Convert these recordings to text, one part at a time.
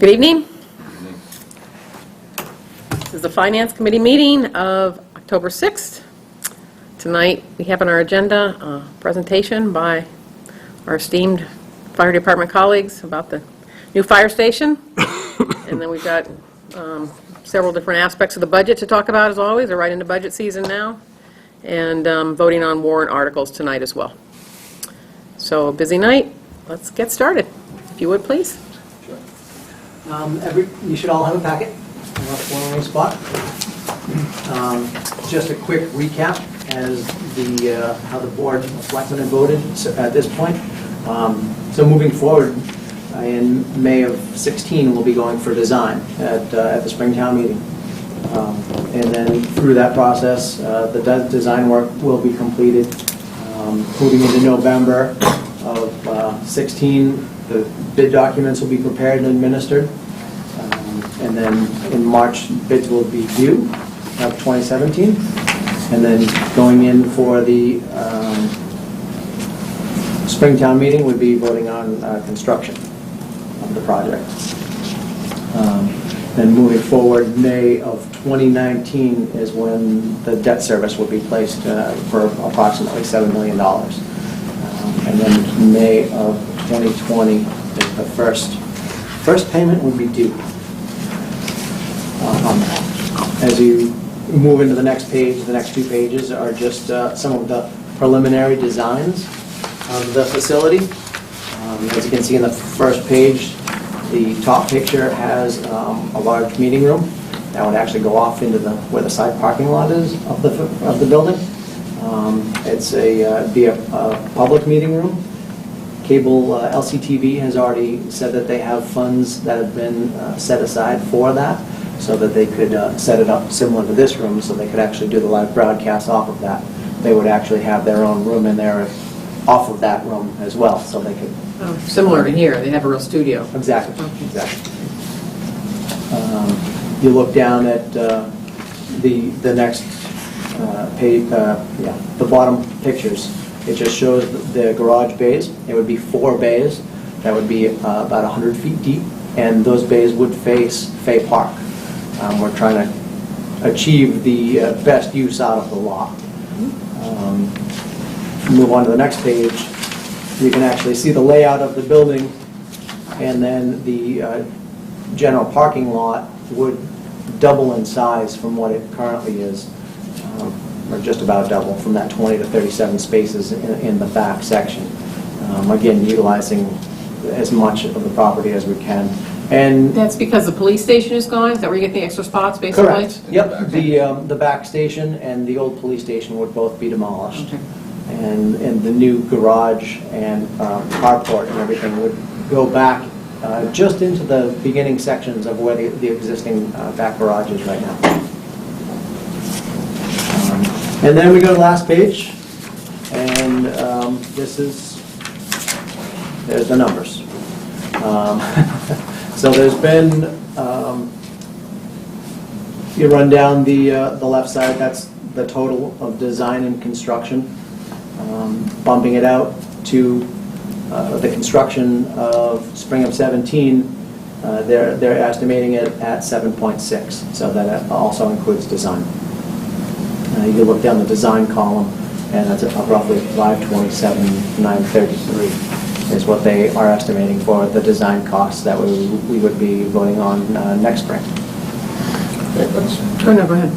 Good evening. This is the Finance Committee meeting of October 6th. Tonight we have on our agenda a presentation by our esteemed fire department colleagues about the new fire station. And then we've got several different aspects of the budget to talk about, as always. We're right into budget season now. And voting on warrant articles tonight as well. So a busy night. Let's get started. If you would, please. You should all have a packet. One spot. Just a quick recap as how the board selected and voted at this point. So moving forward, in May of 16, we'll be going for design at the Springtown meeting, and then through that process, the design work will be completed. Moving into November of 16. The bid documents will be prepared and administered, and then in March bids will be due of 2017, and then going in for the Springtown meeting would be voting on construction of the project. Then moving forward, May of 2019 is when the debt service will be placed for approximately $7 million. And then May of 2020 is the first payment would be due on that. As you move into the next page, the next two pages are just some of the preliminary designs of the facility. As you can see in the first page, the top picture has a large meeting room that would actually go off into where the side parking lot is of the building. It's be a public meeting room. Cable LCTV has already said that they have funds that have been set aside for that, so that they could set it up similar to this room, so they could actually do the live broadcast off of that. They would actually have their own room in there off of that room as well, so they could. Oh, similar to here, they have a real studio. Exactly. Okay. Exactly. You look down at the next page, the bottom pictures. It just shows the garage bays. It would be 4 bays that would be about 100 feet deep, and those bays would face Fay Park. We're trying to achieve the best use out of the lot. Move on to the next page. You can actually see the layout of the building, and then the general parking lot would double in size from what it currently is. Or just about double, from that 20 to 37 spaces in the back section. Again, utilizing as much of the property as we can. And That's because the police station is gone? Is that where you get the extra spots, basically? correct. Yep. The back station and the old police station would both be demolished. Okay. And the new garage and carport and everything would go back just into the beginning sections of where the existing back garage is right now. And then we go to the last page, and there's the numbers. So there's been, you run down the left side, that's the total of design and construction. Bumping it out to the construction of spring of 17, they're estimating it at 7.6, so that also includes design. You look down the design column, and that's roughly 527,933 is what they are estimating for the design costs that we would be voting on next spring. Go ahead.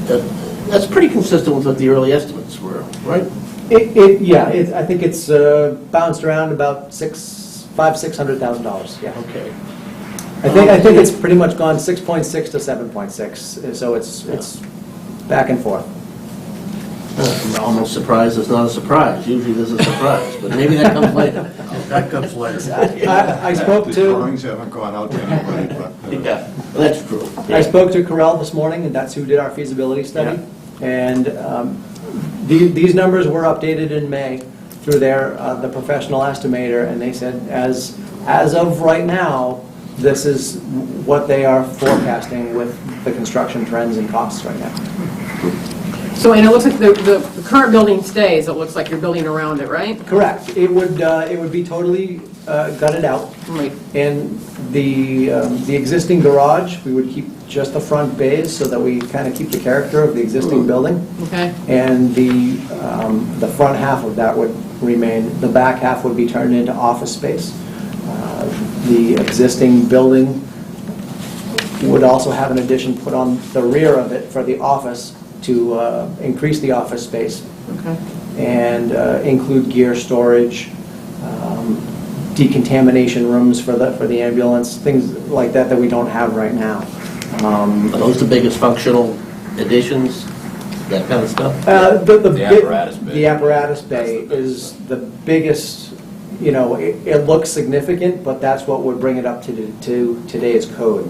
That's pretty consistent with what the early estimates were, right? I think it's bounced around about $600,000. Yeah. Okay. I think it's pretty much gone 6.6 to 7.6, so it's back and forth. I'm almost surprised it's not a surprise. Usually there's a surprise, but maybe that comes later. That comes later. I spoke The to. drawings haven't gone out to anybody, but. Yeah, that's true. I spoke to Corel this morning, and that's who did our feasibility study. Yeah. And these numbers were updated in May through the professional estimator, and they said as of right now, this is what they are forecasting with the construction trends and costs right now. So, and it looks like the current building stays, it looks like you're building around it, right? Correct. It would be totally gutted out. Right. And the existing garage, we would keep just the front bays so that we kind of keep the character of the existing building. Okay. And the front half of that would remain. The back half would be turned into office space. The existing building would also have an addition put on the rear of it for the office to increase the office space Okay. and include gear storage, decontamination rooms for the ambulance, things like that that we don't have right now. Are those the biggest functional additions, that kind of stuff? The apparatus bay. The apparatus bay is the biggest, it looks significant, but that's what would bring it up to today's code.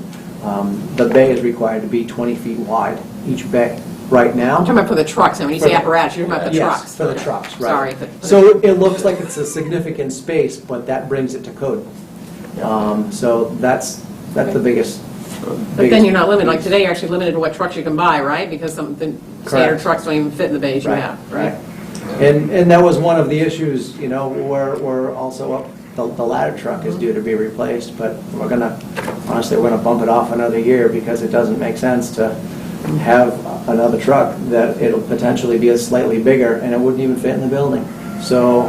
The bay is required to be 20 feet wide, each bay. Right now. I'm talking about for the trucks, and when you say For the- apparatus, you're talking about the trucks. Yes, for the trucks, right. Sorry. So it looks like it's a significant space, but that brings it to code. So that's the biggest. But then you're not limited, like today, you're actually limited to what trucks you can buy, right? Because some of the standard Correct. trucks don't even fit in the bays you Right, have, right? And that was one of the issues, we're also up, the ladder truck is due to be replaced, but honestly, we're gonna bump it off another year because it doesn't make sense to have another truck that it'll potentially be slightly bigger and it wouldn't even fit in the building. So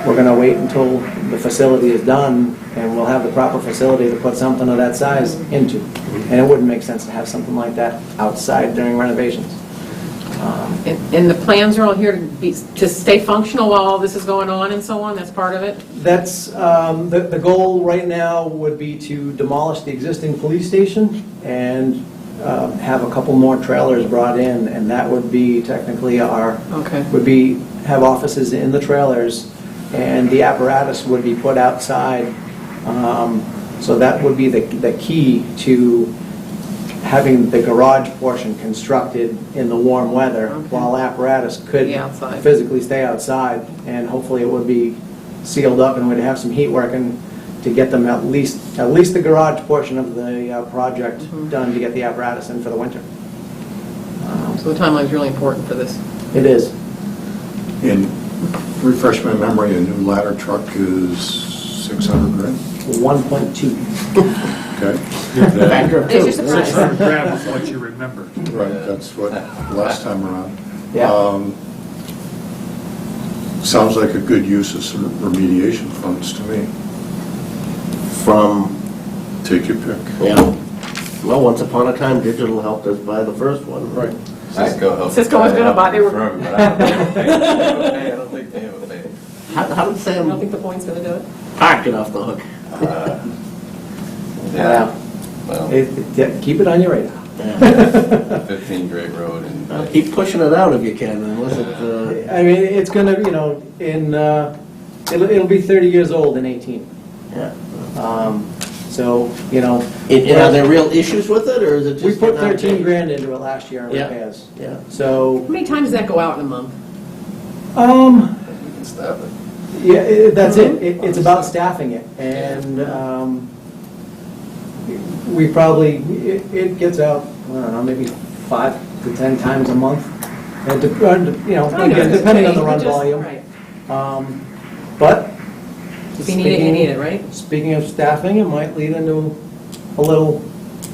we're gonna wait until the facility is done and we'll have the proper facility to put something of that size into. And it wouldn't make sense to have something like that outside during renovations. And the plans are all here to stay functional while all this is going on and so on, that's part of it? That's, the goal right now would be to demolish the existing police station and have a couple more trailers brought in, and that would be technically Okay. have offices in the trailers, and the apparatus would be put outside. So that would be the key to having the garage portion constructed in the warm weather, Okay. while apparatus could Be outside. physically stay outside, and hopefully it would be sealed up and we'd have some heat working to get them at least the garage portion of the project done to get the apparatus in for the winter. So the timeline's really important for this. It is. And refresh my memory, a new ladder truck is 600 grand, 1.2. okay? Factor of It's two. just a surprise. 600 grand was what you remember. Right, that's what, last time around. Yeah. Sounds like a good use of some remediation funds to me. From, Take your pick. well, once upon a time, Digital helped us buy the first one. Right. Cisco helped. Cisco was gonna buy, they were- Confirm, but I don't think they have a pay. How did I don't Sam think the point's gonna do it. park it off the hook? Yeah, well, Keep it on your radar. 15 Great Road and. Keep pushing it out if you can, unless it, I mean, it's gonna, it'll be 30 years old in 18. yeah. So, And are there real issues with it, or is it just? we put not 13 big? grand into it last year in Yeah. repairs. Yeah. So, How many times does that go out in a month? We can stop it. yeah, that's it. It's about staffing it. And we probably, it gets out, I don't know, maybe 5 to 10 times a month. And again, depending on the run volume. Right. But If you need it, you need it, right? speaking of staffing, it might lead into a little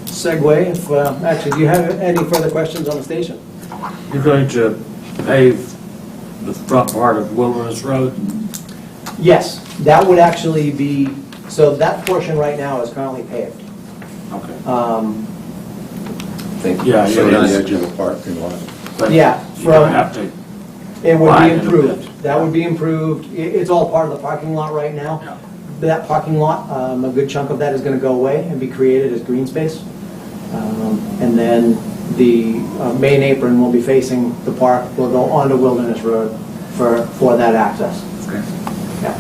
segue. If, actually, do you have any further questions on the station? You're going to pave the front part of Wilderness Road? Yes, that would actually be, so that portion right now is currently paved. Okay. Thank you. Yeah, So yeah, on the yeah. edge of the parking lot. But Yeah, you're going to from, have to, it would be widen it a improved. bit. That would be improved. It's all part of the parking lot right now. yeah. That parking lot, a good chunk of that is going to go away and be created as green space. And then the main apron will be facing the park, will go onto Wilderness Road for that access. Okay. Yeah.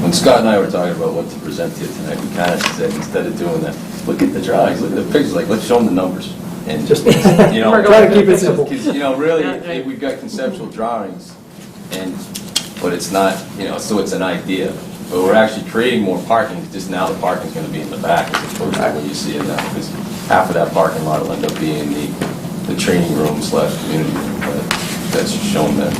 When Scott and I were talking about what to present to you tonight, we kind of said, instead of doing that, look at the drawings, look at the pictures, like, let's show them the numbers. And Just you know, try to keep it simple. Because, really, Yeah, right. we've got conceptual drawings, but it's not, so it's an idea. But we're actually creating more parking, just now the parking's gonna be in the back as opposed to what you see it now. Because half of that parking lot will end up being the the training room slash community room, but that's shown them.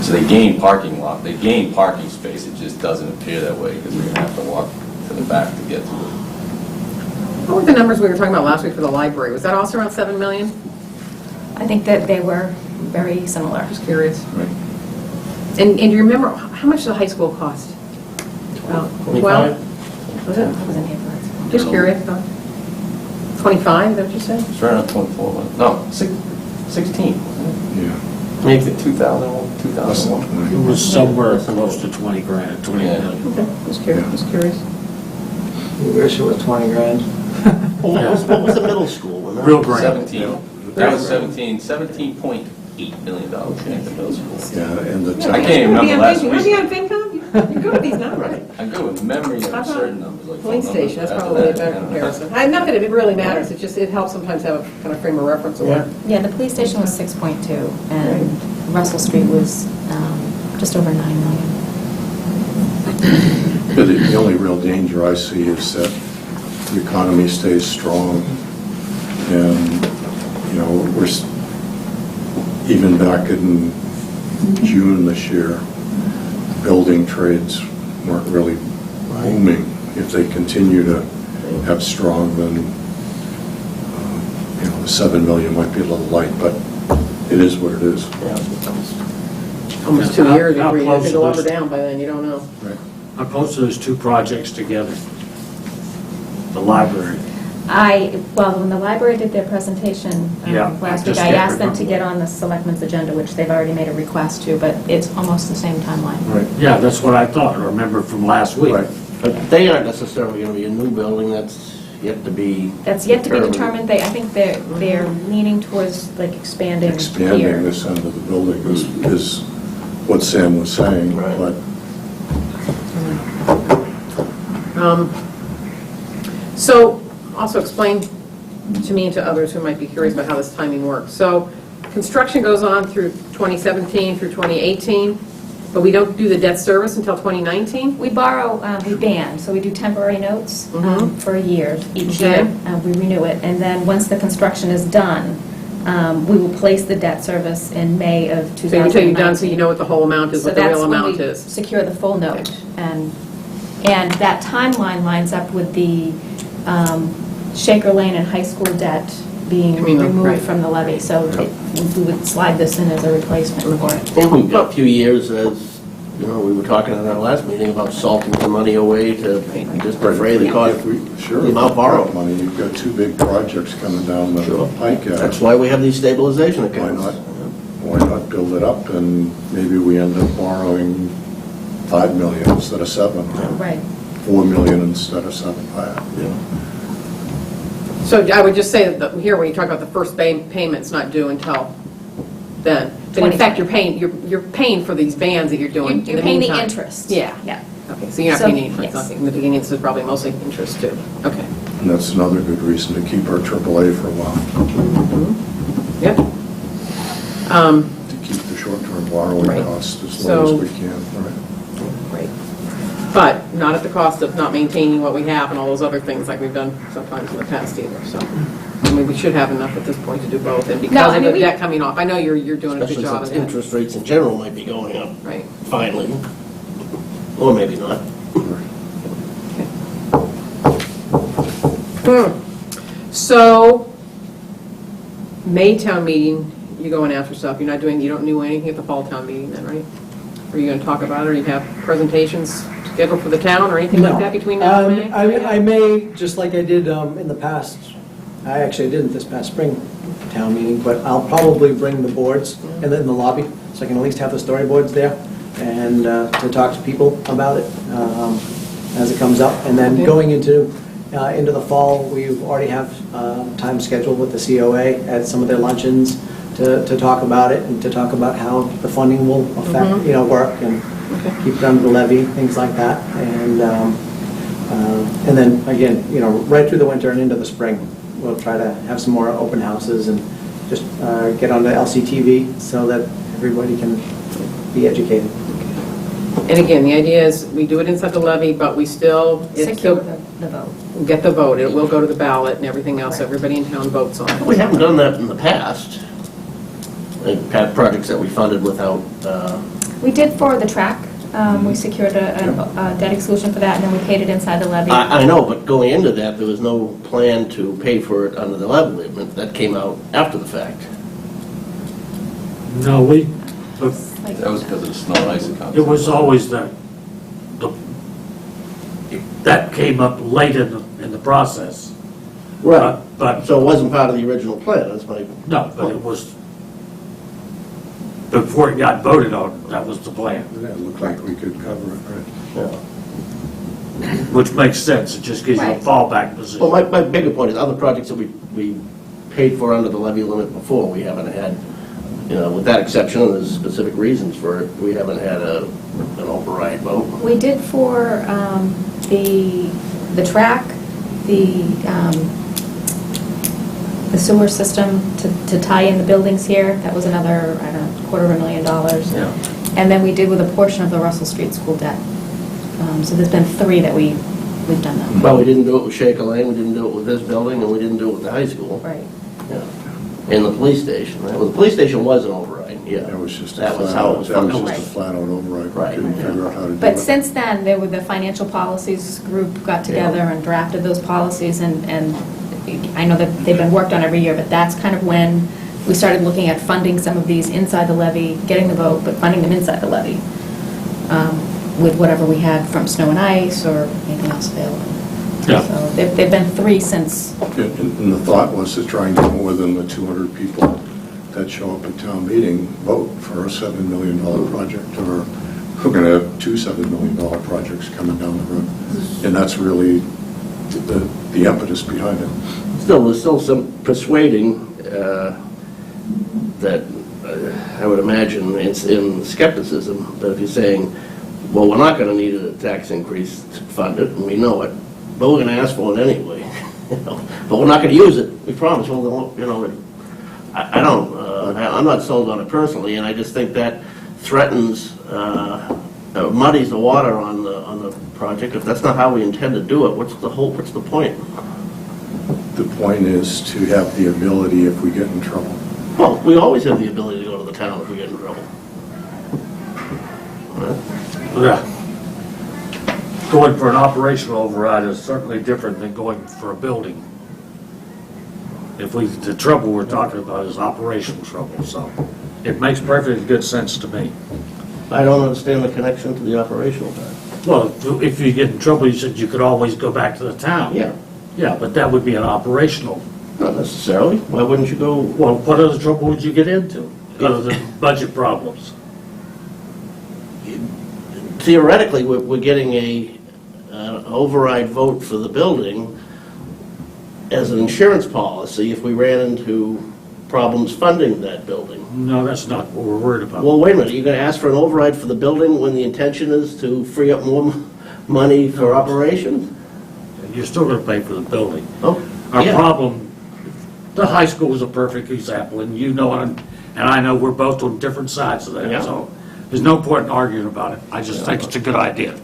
So they gain parking lot, they gain parking space, it just doesn't appear that way because we're gonna have to walk to the back to get to it. What were the numbers we were talking about last week for the library? Was that also around 7 million? I think that they were very similar. Just curious. Right. And do you remember, how much did the high school cost? About 12? Was it? I wasn't here for that. Just curious, though. 25, is that what you said? It's right around 24, wasn't it? No, 16, wasn't it? Yeah. Maybe 2001, Less than 2001. 20. It was somewhere close to 20 grand, 20 Yeah. million. Okay, just curious, just curious. We wish it was 20 grand. What was the middle school? When that Real was- grand. 17. That was 17.8 million dollars in the middle school. Yeah, and the I can't even remember last You're week. on Fincom? You're good with these numbers. I'm good with memory How of about certain numbers, like phone Police numbers. station, that's After probably a that, better I don't know. comparison. Not that it really matters, it just, it helps sometimes have a kind of frame of reference of what. Yeah, the police station was 6.2, and Russell Street was just over 9 million. But the only real danger I see is that the economy stays strong, and, you know, even back in June this year, building trades weren't really booming. If they continue to have strong, then, you know, the 7 million might be a little light, but it is what it is. Almost 2 How- years how before you have to close go are up or those- down by then, you don't know. How close are those two projects together? The library. Well, when the library did their presentation Yeah, last I week, just I can't asked them to remember. get on the selectmen's agenda, which they've already made a request to, but it's almost the same timeline. Yeah, that's what I thought, I remember from last week. Right. But they aren't necessarily going to be a new building, that's yet to be... That's yet to be determined. I think they're leaning towards like expanding here. Expanding this end of the building is what Sam was saying, Right. but So, also explain to me and to others who might be curious about how this timing works. So, construction goes on through 2017 through 2018, but we don't do the debt service until 2019? We borrow, we band, so we do temporary notes for a year, each Okay. year. We renew it, and then once the construction is done, we will place the debt service in May of 2019. So until you're done, so you know what the whole amount is, So what the that's real when amount we is. secure the full note. And that timeline lines up with the Shaker Lane and high school debt being Coming up, right. removed from the levy. So we would slide this in as a replacement for it. And we've got a few years, as, you know, we were talking at our last meeting about salting some money away to just defray the cost. sure, The if amount you've got borrowed. money, you've got two big projects coming down the Sure. pike. That's why we have these stabilization Why accounts. not? Why not build it up, and maybe we end up borrowing 5 million instead of 7, Right. 4 million instead of 7. So I would just say that here, when you talk about the first payment's not due until then. But in fact, you're paying for these vans that you're doing in You're the paying the meantime. interest. Yeah. Yeah. Okay, so you're not So, paying any interest, yes. nothing. In the beginning, this is probably mostly interest too. Okay. And that's another good reason to keep our AAA for a while, Yep. to keep the short-term borrowing Right. costs as low So- as we can, right? Great. But not at the cost of not maintaining what we have and all those other things like we've done sometimes in the past either, so. I mean, we should have enough at this point to do both, and No, because I of mean, the debt coming off, I know you're doing a good Especially job of since that. interest rates in general might be going up, Right. finally. Or maybe not. So, May town meeting, you're going after stuff, you don't do anything at the fall town meeting then, right? Are you gonna talk about it, or you have presentations scheduled for the town, or anything like that between now and May? I may, just like I did in the past, I actually didn't this past spring town meeting, but I'll probably bring the boards and then the lobby, so I can at least have the storyboards there, and to talk to people about it as it comes up. And then going into the fall, we already have time scheduled with the COA at some of their luncheons to talk about it, and to talk about how the funding will affect, work, and keep it under the levy, things like that. And then, again, right through the winter and into the spring, we'll try to have some more open houses and just get onto LCTV so that everybody can be educated. And again, the idea is we do it inside the levy, but we still, it's Secure still, the vote. get the vote. It will go to the ballot and everything else. Right. Everybody in town votes on it. We haven't done that in the past. Like, had projects that we funded without, We did for the track. We secured a debt exclusion for that, and then we paid it inside the levy. I know, but going into that, there was no plan to pay for it under the levy limit. That came out after the fact. No, Like- That was because of the snow and ice account. it was always that came up late in the process. But, So it wasn't part of the original plan, that's my, no, but it was, before it got voted on, that was the plan, Yeah, it looked like we could cover it, right? yeah. which makes sense. It just gives you a Right. fallback Well, position. my bigger point is other projects that we paid for under the levy limit before, we haven't had, with that exception, and there's specific reasons for it, we haven't had an override vote. We did for the track, the sewer system to tie in the buildings here. That was another, I don't know, $250,000. Yeah. And then we did with a portion of the Russell Street School debt. So there's been 3 that we've done that. Well, we didn't do it with Shaker Lane, we didn't do it with this building, and we didn't do it with the high school. Right. Yeah. And the police station. Well, the police station was an override, yeah. That was just a That was flat how it out, was that was funded. just a flat out override. We Right. couldn't figure out how to do it. But since then, there were the financial policies group got together and drafted those policies, and I know that they've been worked on every year, but that's kind of when we started looking at funding some of these inside the levy, getting the vote, but funding them inside the levy, with whatever we had from snow and ice or anything else available. Yeah. So they've been 3 since, And the thought was to try and get more than the 200 people that show up at town meeting vote for a $7 million project, or we're going to have 2 $7 million projects coming down the road. And that's really the impetus behind it. Still, there's still some persuading that I would imagine it's in skepticism, that if you're saying, well, we're not going to need a tax increase to fund it, and we know it, but we're going to ask for it anyway. But we're not going to use it, we promise. Well, I don't, I'm not sold on it personally, and I just think that threatens, muddies the water on the project. If that's not how we intend to do it, what's the point? The point is to have the ability if we get in trouble. Well, we always have the ability to go to the town if we get in trouble. Yeah. Going for an operational override is certainly different than going for a building. The trouble we're talking about is operational trouble, so it makes perfectly good sense to me. I don't understand the connection to the operational part. Well, if you get in trouble, you said you could always go back to the town. Yeah, Yeah, but that would be an operational. not necessarily. Why wouldn't you go? Well, what other trouble would you get into, other than budget problems? Theoretically, we're getting an override vote for the building as an insurance policy if we ran into problems funding that building. No, that's not what we're worried about. Well, wait a minute, you're going to ask for an override for the building when the intention is to free up more money for operations? You're still going to pay for the building. Oh, Our yeah. problem, the high school is a perfect example, and you know, and I know we're both on different sides of Yeah. that, so there's no point in arguing about it. I just think it's a good idea.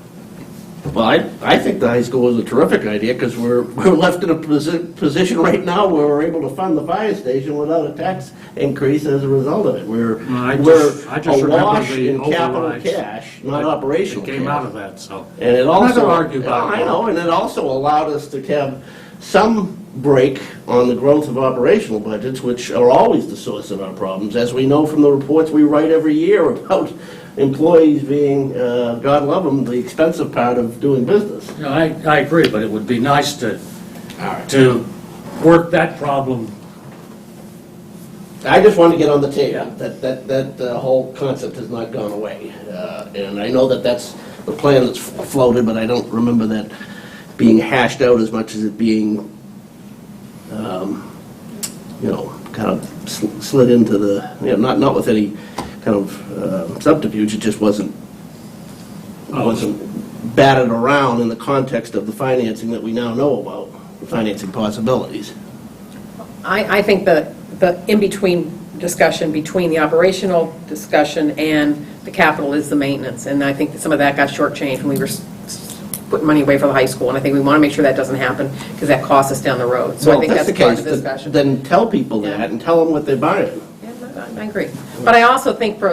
Well, I think the high school is a terrific idea, because we're left in a position right now where we're able to fund the fire station without a tax increase as a result of it. We're I just remember awash the in capital overrides cash, not operational It came out of cash. that, so. And it I'm not also, gonna argue about it. I know, and it also allowed us to have some break on the growth of operational budgets, which are always the source of our problems, as we know from the reports we write every year about employees being, God love them, the expensive part of doing business. No, I agree, but it would be nice to work that problem. I just want to get on the table, Yeah. that whole concept has not gone away. And I know that that's the plan that's floated, but I don't remember that being hashed out as much as it being, kind of slid into the, not with any kind of subterfuge, it just wasn't batted around in the context of the financing that we now know about, the financing possibilities. I think the in-between discussion between the operational discussion and the capital is the maintenance, and I think that some of that got shortchanged when we were putting money away for the high school, and I think we want to make sure that doesn't happen, because that costs us down the road. So I Well, think if that's the part case, of the discussion. then tell people Yeah. that and tell them what they're buying. Yeah, I agree. But I also think for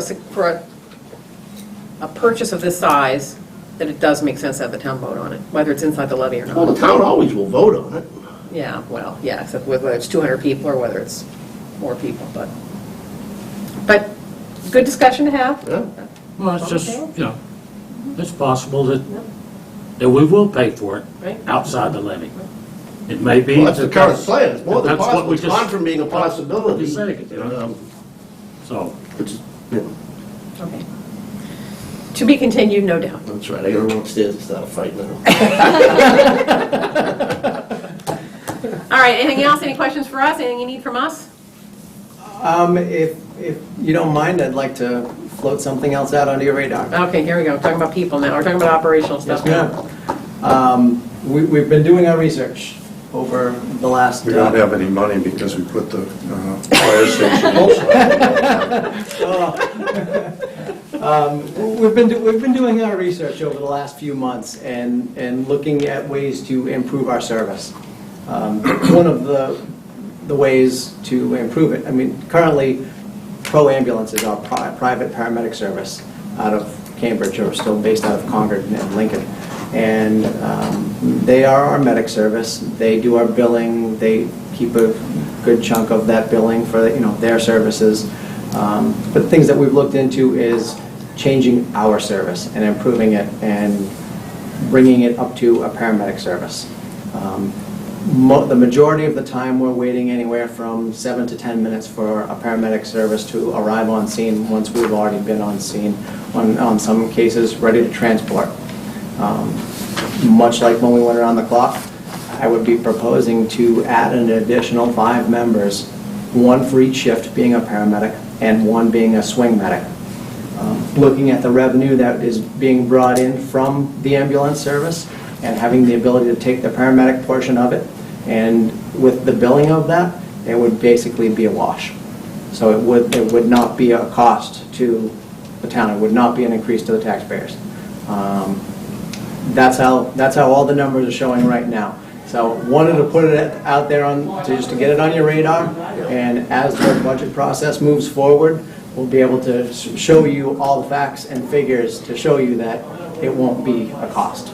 a purchase of this size, that it does make sense to have the town vote on it, whether it's inside the levy or Well, the not. town always will vote on it. Yeah, well, yeah, except whether it's 200 people or whether it's more people, but good discussion to have. Yeah. Well, it's just, it's possible that we will pay for it Right. outside the levy. It may be. Well, that's the current plan, it's more than That's what possible, we it's just- gone from being a possibility. Just saying, So, Which is, yeah, Okay. To be continued, no doubt. that's right, I gotta run upstairs and start a fight now. All right, anything else? Any questions for us? Anything you need from us? If you don't mind, I'd like to float something else out onto your radar. Okay, here we go. Talking about people now. We're talking about operational stuff Yes, now. ma'am. We've been doing our research over the last... We don't have any money because we put the fire station inside. We've been doing our research over the last few months and looking at ways to improve our service. One of the ways to improve it, I mean, currently, Pro Ambulance is our private paramedic service out of Cambridge, or still based out of Concord and Lincoln. And they are our medic service. They do our billing. They keep a good chunk of that billing for their services. But things that we've looked into is changing our service and improving it and bringing it up to a paramedic service. The majority of the time, we're waiting anywhere from 7 to 10 minutes for a paramedic service to arrive on scene once we've already been on scene, on some cases, ready to transport. Much like when we went around the clock, I would be proposing to add an additional 5 members, 1 for each shift being a paramedic and 1 being a swing medic. Looking at the revenue that is being brought in from the ambulance service and having the ability to take the paramedic portion of it, and with the billing of that, it would basically be a wash. So it would not be a cost to the town. It would not be an increase to the taxpayers. That's how all the numbers are showing right now. So wanted to put it out there just to get it on your radar, and as the budget process moves forward, we'll be able to show you all the facts and figures to show you that it won't be a cost.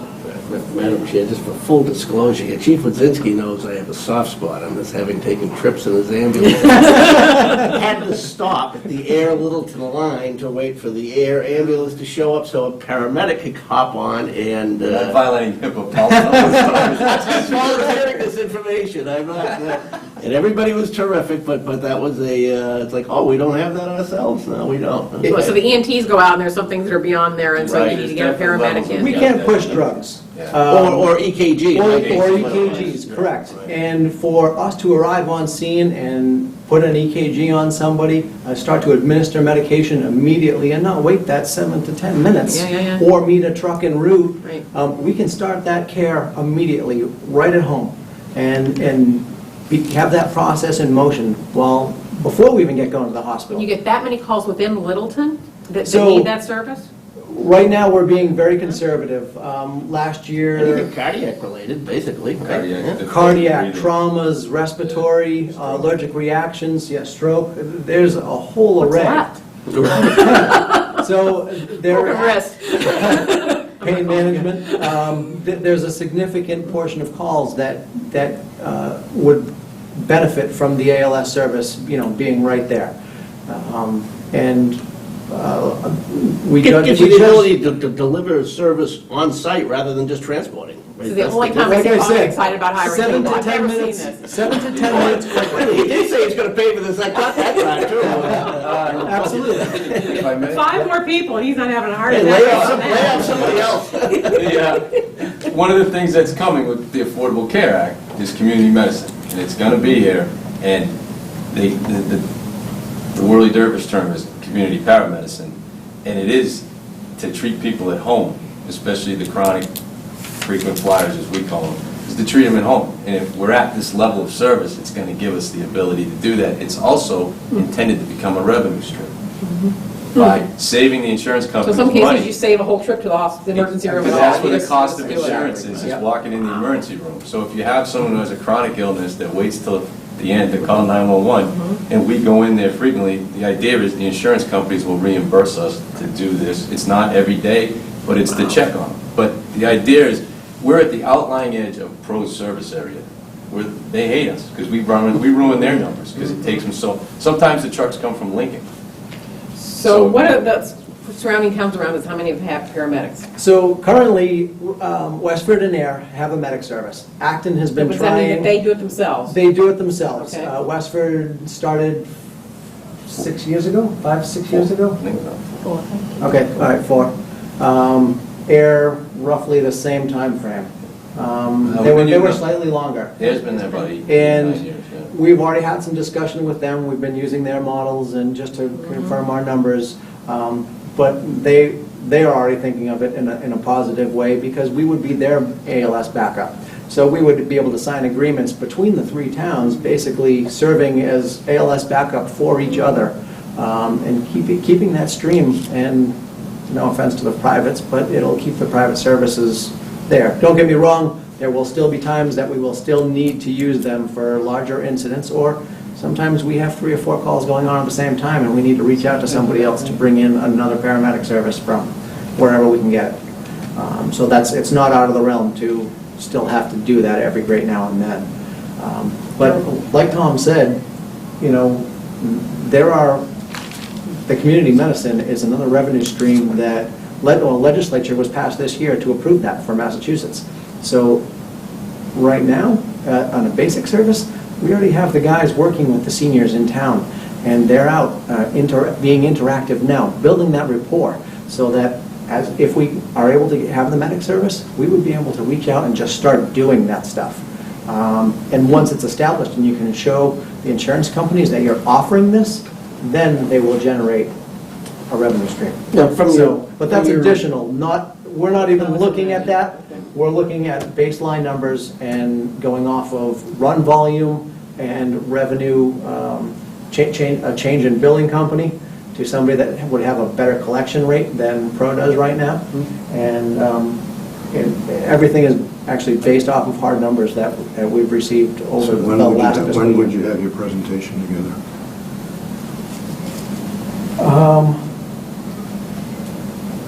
Madam Chair, just for full disclosure, Chief Wadzinski knows I have a soft spot on this, having taken trips in his ambulance. Had to stop at the air Littleton line to wait for the air ambulance to show up so a paramedic could hop on and... Not violating HIPAA policy. That's why we're sharing this information. I'm not, and everybody was terrific, but that was it's like, oh, we don't have that ourselves? No, we don't. So the EMTs go out, and there's some things that are beyond there, and so Right. you need to get a paramedic in. We can't push drugs. Or EKG. Or in my case. EKGs, correct. And for us to arrive on scene and put an EKG on somebody, start to administer medication immediately and not wait that 7 to 10 minutes. Yeah. Or meet a truck en route. Right. We can start that care immediately, right at home, and have that process in motion, well, before we even get going to the hospital. You get that many calls within Littleton that So- need that service? Right now, we're being very conservative. Last year... Anything cardiac related, basically. right? Cardiac. Cardiac Breathing. traumas, respiratory, allergic reactions, stroke, there's a whole array. What's So Broken there, wrist. pain management, there's a significant portion of calls that would benefit from the ALS service, being right there. And we Gives judge... you the ability to deliver a service on site rather than just transporting. This is the only time I Like see I Paul said, excited about hiring 7 people. to I've 10 never seen minutes, this. 7 to 10 minutes quicker. He did say he's going to pay for this, I got that right, too. Absolutely. If I may. 5 more people, and he's not having a heart Hey, attack. lay off somebody else. One of the things that's coming with the Affordable Care Act is community medicine, and it's going to be here. And the Whirly Dervish term is community paramedicine, and it is to treat people at home, especially the chronic frequent flyers, as we call them, is to treat them at home. And if we're at this level of service, it's going to give us the ability to do that. It's also intended to become a revenue stream. by saving the insurance So companies in some money. cases, you save a whole trip to the hospital, the emergency room and Because all. that's where You the cost just of do it. insurance is Yeah. walking in the emergency room. So if you have someone who has a chronic illness that waits till the end to call 911, and we go in there frequently, the idea is the insurance companies will reimburse us to do this. It's not every day, but it's to check on them. But the idea is, we're at the outlying edge of Pro's service area. They hate us, because we ruin their numbers, because it takes them so, sometimes the trucks come from Lincoln. So what are the surrounding towns around us, how many have paramedics? So currently, Westford and Air have a medic service. Acton has been Does that mean that trying, they do it themselves? they do it themselves. Okay. Westford started 6 years ago, 5, 6 years ago? I think so. Okay, all right, 4. Air, roughly the same time frame. They were slightly longer. There's been there about 8, 9 And years, yeah. we've already had some discussion with them, we've been using their models and just to confirm our numbers. But they are already thinking of it in a positive way because we would be their ALS backup. So we would be able to sign agreements between the 3 towns, basically serving as ALS backup for each other, and keeping that stream, and no offense to the privates, but it'll keep the private services there. Don't get me wrong, there will still be times that we will still need to use them for larger incidents, or sometimes we have 3 or 4 calls going on at the same time and we need to reach out to somebody else to bring in another paramedic service from wherever we can get it. So it's not out of the realm to still have to do that every great now and then. But like Tom said, the community medicine is another revenue stream that legislature was passed this year to approve that for Massachusetts. So right now, on a basic service, we already have the guys working with the seniors in town, and they're out being interactive now, building that rapport, so that if we are able to have the medic service, we would be able to reach out and just start doing that stuff. And once it's established and you can show the insurance companies that you're offering this, then they will generate a revenue stream. But that's additional, we're not even looking at that. We're looking at baseline numbers and going off of run volume and revenue, a change in billing company to somebody that would have a better collection rate than Pro does right now. And everything is actually based off of hard numbers that we've received over So the last fiscal year. when would you have your presentation together?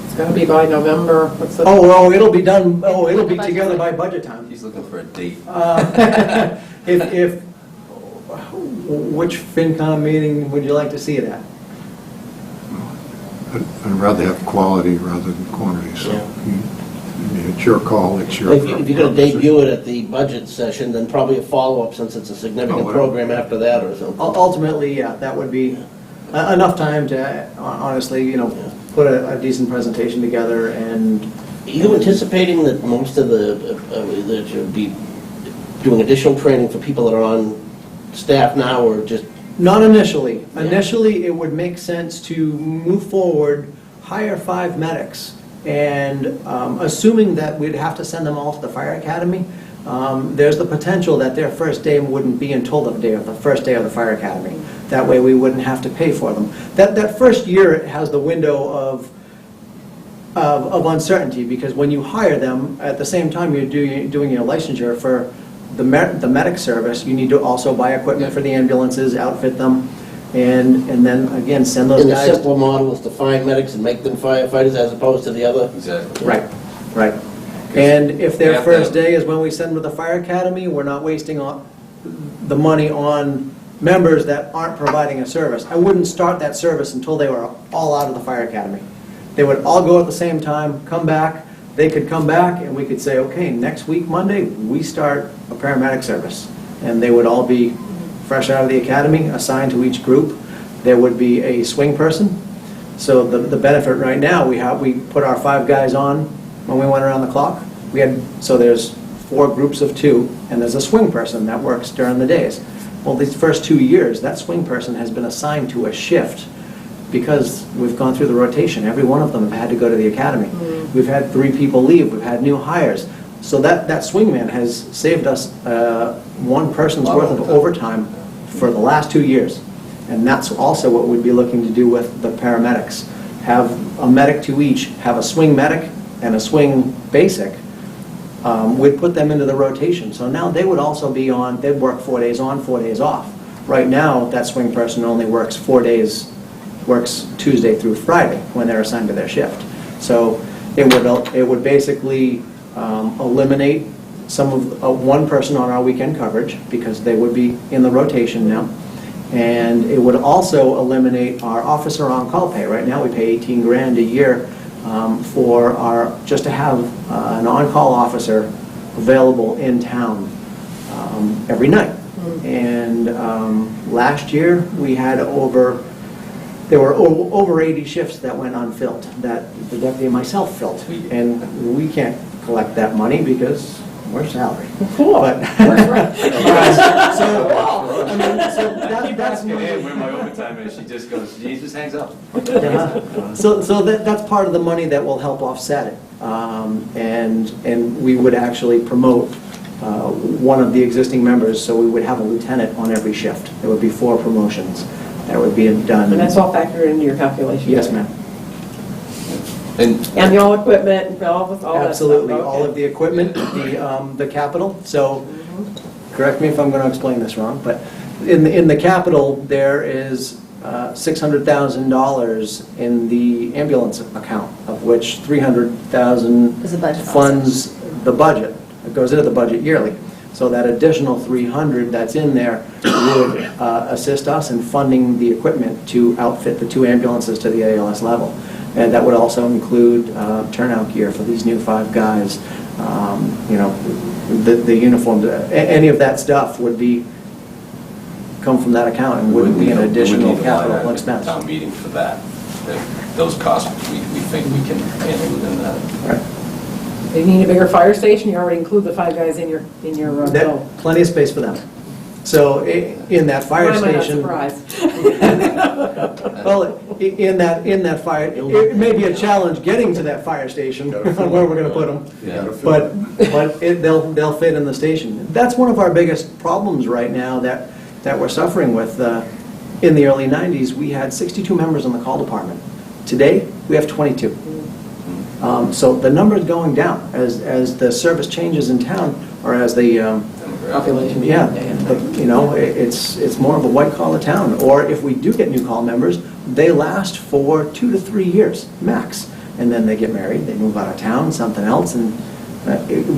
It's gonna be by November, what's the? It'll be done, it'll be together by budget time. He's looking for a date. Which FinCom meeting would you like to see it at? I'd rather have quality rather than quantity, so it's your call, it's your... If you're going to debut it at the budget session, then probably a follow-up since it's a significant program after that or something. Ultimately, yeah, that would be enough time to honestly, put a decent presentation together. And Are you anticipating that most of that you'll be doing additional training for people that are on staff now, or just? not initially. Initially, it would make sense to move forward, hire 5 medics, and assuming that we'd have to send them all to the fire academy, there's the potential that their first day wouldn't be until the first day of the fire academy. That way we wouldn't have to pay for them. That first year has the window of uncertainty, because when you hire them, at the same time you're doing your licensure for the medic service, you need to also buy equipment for the ambulances, outfit them, and then again send those And the guys. simple model is to find medics and make them firefighters as opposed to the other? Exactly. Right. And if They their have first to- day is when we send them to the fire academy, we're not wasting the money on members that aren't providing a service. I wouldn't start that service until they were all out of the fire academy. They would all go at the same time, come back, they could come back, and we could say, okay, next week, Monday, we start a paramedic service. And they would all be fresh out of the academy, assigned to each group. There would be a swing person. So the benefit right now, we put our 5 guys on when we went around the clock. So there's 4 groups of 2, and there's a swing person that works during the days. Well, these first 2 years, that swing person has been assigned to a shift because we've gone through the rotation. Every one of them have had to go to the academy. We've had 3 people leave. We've had new hires. So that swingman has saved us 1 person's worth of overtime for the last 2 years. And that's also what we'd be looking to do with the paramedics. have a medic to each, have a swing medic and a swing basic, we'd put them into the rotation. So now they would also be on, they'd work 4 days on, 4 days off. Right now, that swing person only works 4 days, works Tuesday through Friday when they're assigned to their shift. So it would basically eliminate some of one person on our weekend coverage because they would be in the rotation now. And it would also eliminate our officer on-call pay. Right now, we pay 18 grand a year for just to have an on-call officer available in town every night. And last year, we had there were over 80 shifts that went unfilled, that the deputy and myself filled. And we can't collect that money because we're salary. Cool. But, that's Where my overtime is, she just goes, she just hangs up. So that's part of the money that will help offset it. And we would actually promote one of the existing members, so we would have a lieutenant on every shift. There would be 4 promotions that would be done. And that's all factored into your calculation? Yes, ma'am. And the all equipment and all that stuff? Absolutely, all Okay. of the equipment, the capital. So, correct me if I'm going to explain this wrong, but in the capital, there is $600,000 in the ambulance account, of which $300,000 Is the budget funds the budget. It goes into the budget yearly. So that additional $300 that's in there would assist us in funding the equipment to outfit the 2 ambulances to the ALS level. And that would also include turnout gear for these new 5 guys, the uniforms, any of that stuff would come from that account and wouldn't be an additional capital expense. Town meeting for that. Those costs, we think we can handle within that. Right. You need a bigger fire station, you already include the 5 guys in your bill. Plenty of space for them. So in that fire Why am I not station. surprised? Well, in that fire, it may be a challenge getting to that fire station, on where we're going to put them. Yeah. But they'll fit in the station. That's one of our biggest problems right now that we're suffering with. In the early 90s, we had 62 members in the call department. Today, we have 22. So the number is going down as the service changes in town, or as the Population. it's more of a white-collar town. Or if we do get new call members, they last for 2 to 3 years, max. And then they get married, they move out of town, something else, and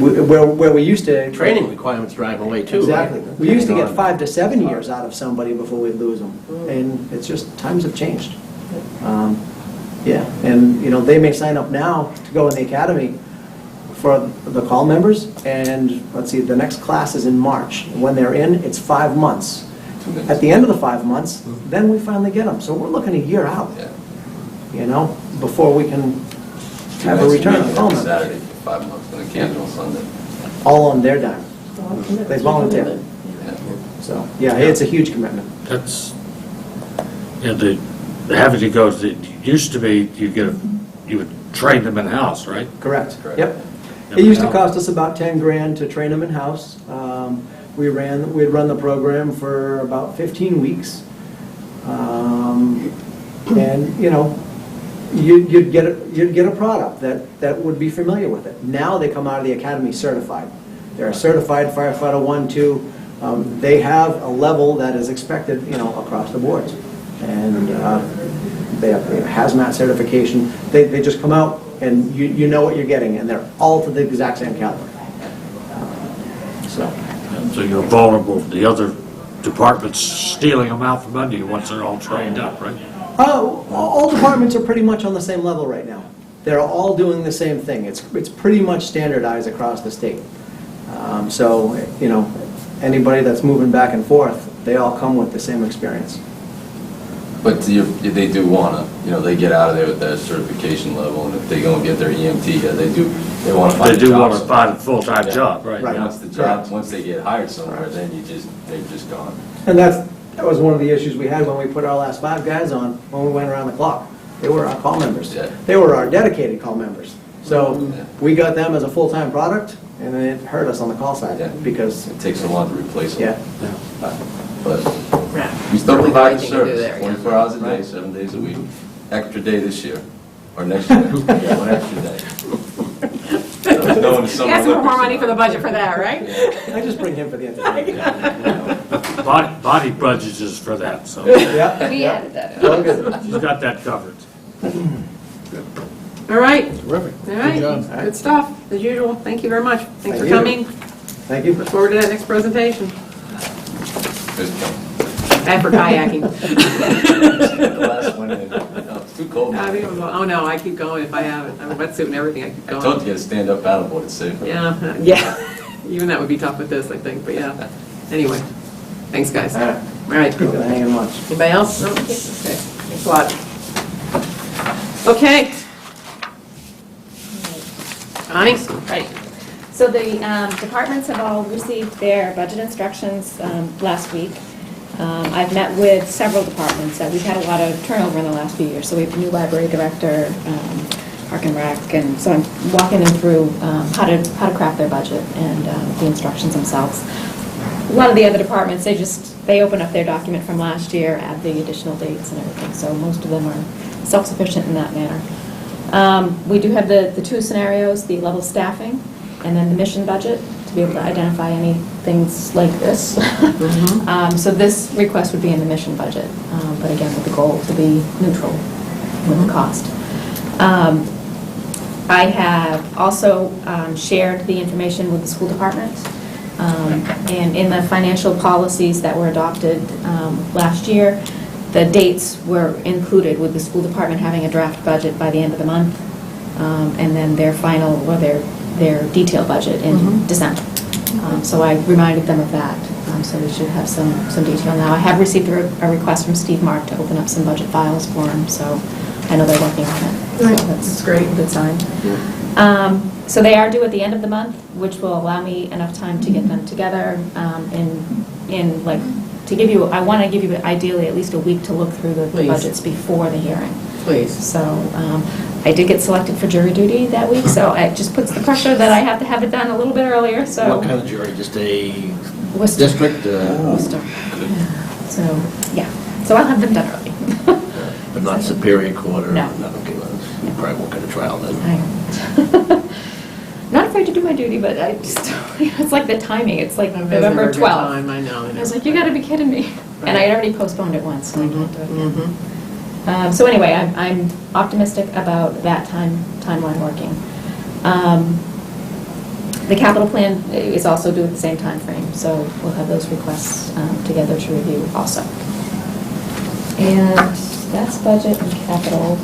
where we used to... Training requirements drive away too, right? Exactly. We used to get 5 to 7 years out of somebody before we'd lose them. And it's just, times have changed. Yeah, and, they may sign up now to go in the academy for the call members, and, let's see, the next class is in March. When they're in, it's 5 months. At the end of the 5 months, then we finally get them. So we're looking a year out, Yeah. before we can have a return of call members. Saturday for 5 months, and occasional Sunday. All on their dime. They volunteer. Yeah. So, yeah, it's a huge commitment. That's, having to go, it used to be, you would train them in-house, right? Correct. Correct. Yep. It used to cost us about 10 grand to train them in-house. We'd run the program for about 15 weeks. And, you'd get a product that would be familiar with it. Now they come out of the academy certified. They're a certified firefighter 1, 2. They have a level that is expected, across the board. And they have hazmat certification. They just come out and you know what you're getting, and they're all to the exact same caliber. So you're vulnerable to the other departments stealing them out from under you once they're all trained up, right? all departments are pretty much on the same level right now. They're all doing the same thing. It's pretty much standardized across the state. So, anybody that's moving back and forth, they all come with the same experience. But they do want to, they get out of there with their certification level, and if they go and get their EMT, they want to find a job. They do want to somewhere. find a full-time job, right? Right. Once they get hired somewhere, then they're just gone. And that was one of the issues we had when we put our last 5 guys on, when we went around the clock. They were our call members. Yeah. They were our dedicated call members. So Yeah. we got them as a full-time product, and it hurt us on the call side, Yeah. because, It takes so long to replace them. yeah. But Yeah. we still Don't leave provide the anything to do service, there, yeah. 24 hours a day, 7 days a week. Extra day this year. or next year, yeah, one extra day. I was going to some Yes, Olympics more money for the and- budget for that, right? I just bring him for the entertainment. Body budget is for that, so Yeah. We yeah. added that. All good. she's got that covered. All right, Terrific. all right, job. good stuff, as usual. Thank you very much. Thanks Thank for you. coming. Thank you. Look forward to that next presentation. Just And for kayaking. the last one, it's too cold. I think it was- Oh, no, I keep going if I have it. I have a wetsuit and everything, I keep I told going. you to get a stand-up paddleboard, it's safer. Yeah. Even that would be tough with this, I think, but yeah. Anyway, thanks, guys. All All right. right. We're gonna hang in lunch. Anybody else? No? Okay, thanks a lot. Okay. Connie? Right. So the departments have all received their budget instructions last week. I've met with several departments. We've had a lot of turnover in the last few years. So we have a new library director, Park and Rec, and so I'm walking them through how to craft their budget and the instructions themselves. A lot of the other departments, they open up their document from last year, add the additional dates and everything. So most of them are self-sufficient in that manner. We do have the two scenarios, the level staffing and then the mission budget, to be able to identify any things like this. So this request would be in the mission budget, but again, with the goal to be neutral with the cost. I have also shared the information with the school department. And in the financial policies that were adopted last year, the dates were included with the school department having a draft budget by the end of the month, and then their final, or their detailed budget in December. So I reminded them of that, so we should have some detail now. I have received a request from Steve Mark to open up some budget files for him, so I know they're working on it. Right. So That's great. a good sign. So they are due at the end of the month, which will allow me enough time to get them together I want to give you ideally at least a week to look through the Please. budgets before the hearing. Please. So I did get selected for jury duty that week, so it just puts the pressure that I have to have it done a little bit earlier, so. What kind of jury, just a Worcester. district? Worcester. Yeah. So, yeah, so I'll have them done early. But not Superior Court or? No. Okay, well, you probably won't get a trial then. Not afraid to do my duty, but I just, it's like the timing, it's like It's November never a good 12th. time, I know. I was like, you gotta be kidding me. And I had already postponed it once, so I can't do it again. Mhm. So anyway, I'm optimistic about that timeline working. The capital plan is also due at the same time frame, so we'll have those requests together to review also. And that's budget and capital.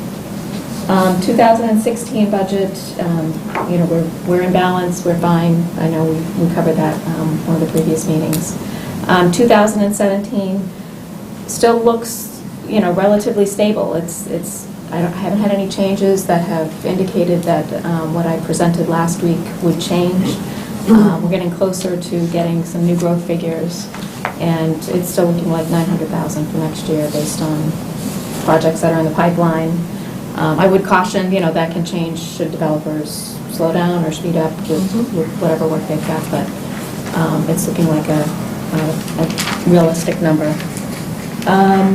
2016 budget, we're in balance, we're fine. I know we covered that one of the previous meetings. 2017 still looks, relatively stable. I haven't had any changes that have indicated that what I presented last week would change. We're getting closer to getting some new growth figures, and it's still looking like $900,000 for next year based on projects that are in the pipeline. I would caution, that can change should developers slow down or speed up with whatever work they've got, but it's looking like a realistic number. I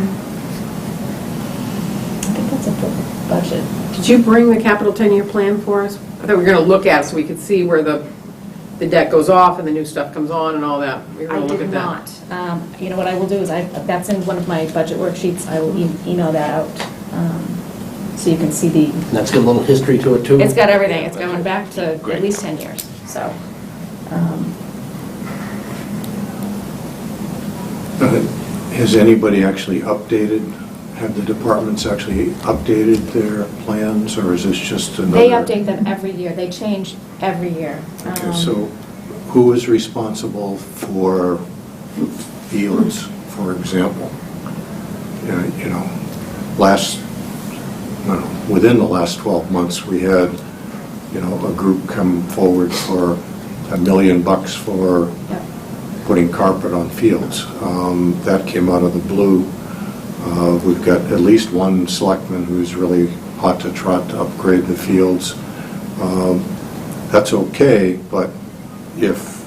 think that's it for the budget. Did you bring the capital 10-year plan for us? I thought we were going to look at it so we could see where the debt goes off and the new stuff comes on and all that. We were I going to look did at not. that. What I will do is, that's in one of my budget worksheets, I will email that out, so you can see That's got a little history to it too? it's got everything, it's going back to Great. at least 10 years, so. Has anybody actually have the departments actually updated their plans, or is this just another? They update them every year, they change every year. Okay, so who is responsible for fields, for example? Within the last 12 months, we had, a group come forward for $1 million for Yep. putting carpet on fields. That came out of the blue. We've got at least one selectman who's really hot to trot to upgrade the fields. That's okay, but if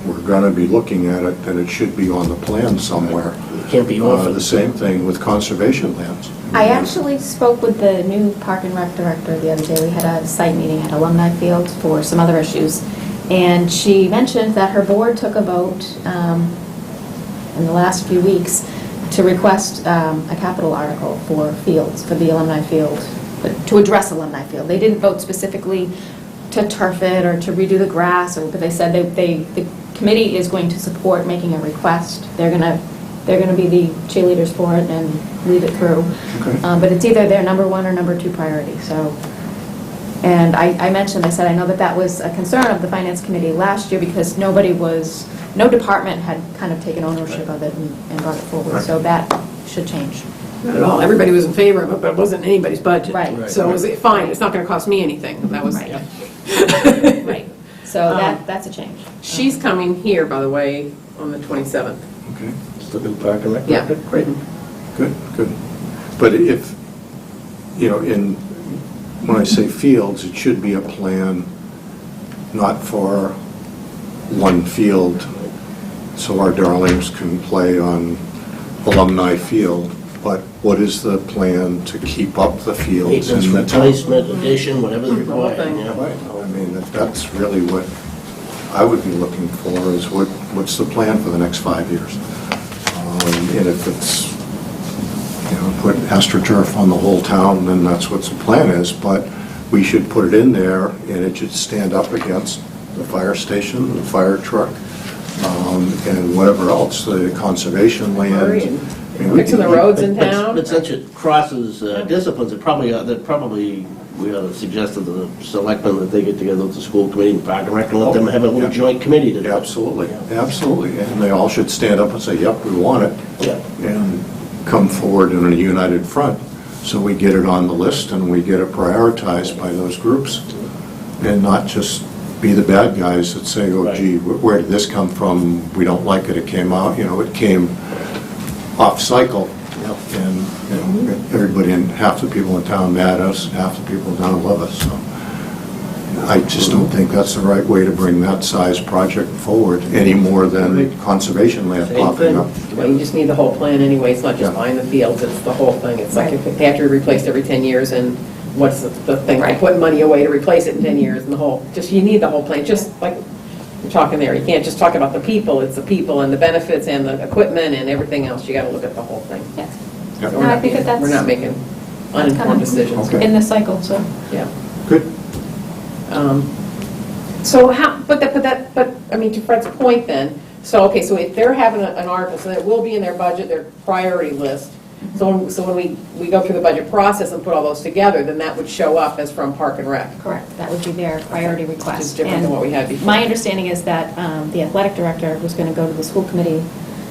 we're going to be looking at it, then it should be on the plan somewhere. It can't be orphaned. The same thing with conservation lands. I actually spoke with the new Park and Rec director the other day. We had a site meeting at Alumni Field for some other issues. And she mentioned that her board took a vote in the last few weeks to request a capital article for fields, for the Alumni Field, to address Alumni Field. They didn't vote specifically to turf it or to redo the grass, but they said the committee is going to support making a request. They're going to be the cheerleaders for it and lead it through. Okay. But it's either their number one or number two priority, so. And I mentioned, I said, I know that that was a concern of the Finance Committee last year because no department had kind of taken ownership of it and brought it forward, so that should change. Not at all. Everybody was in favor of it, but it wasn't in anybody's budget. Right. So it was fine, it's not going to cost me anything. That was, Right. yeah. Right, so that's a change. She's coming here, by the way, on the 27th. Okay, Still in Park and Rec? Yeah. Great. good, good. But if, when I say fields, it should be a plan not for one field, so our darlings can play on Alumni Field, but what is the plan to keep up the fields Maintenance, in the town? replacement, addition, whatever the whole required, thing. yeah. Right, I mean, that's really what I would be looking for, is what's the plan for the next 5 years? And if it's, put AstroTurf on the whole town, then that's what the plan is, but we should put it in there, and it should stand up against the fire station, the fire truck, and whatever else, the conservation land. Right. I mean, we Fixing the can- roads in But- town. But since it crosses disciplines, we ought to suggest to the selectmen that they get together with the school committee and Park and Rec and let them have a little Yeah. joint committee to do it. Absolutely, absolutely, and they all should stand up and say, yep, we want it, Yeah. and come forward in a united front, so we get it on the list and we get it prioritized by those groups, and not just be the bad guys that say, oh Right. gee, where did this come from, we don't like it, it came out, it came off cycle, and everybody, and half the people in town mad at us, and half the people in town love us, so I just don't think that's the right way to bring that size project forward, any more than conservation land Same popping thing. up. Well, you just need the whole plan anyway, it's not just Yeah. buying the fields, it's the whole thing. It's like Right. if they have to be replaced every 10 years, and what's the thing, like Right. putting money away to replace it in 10 years, and the whole, you need the whole plan, just like you're talking there. You can't just talk about the people, it's the people and the benefits and the equipment and everything else, you gotta look at the whole thing. Yes. Yep. So No, I think that's- we're not making uninformed coming. decisions. Okay. In the cycle, so. Yeah. Good. So how, but I mean, to Fred's point then, so, okay, so if they're having an article, so that will be in their budget, their priority list. So when we go through the budget process and put all those together, then that would show up as from Park and Rec. Correct, that would be their priority request. Which is different than what we had before. My understanding is that the athletic director was going to go to the school committee,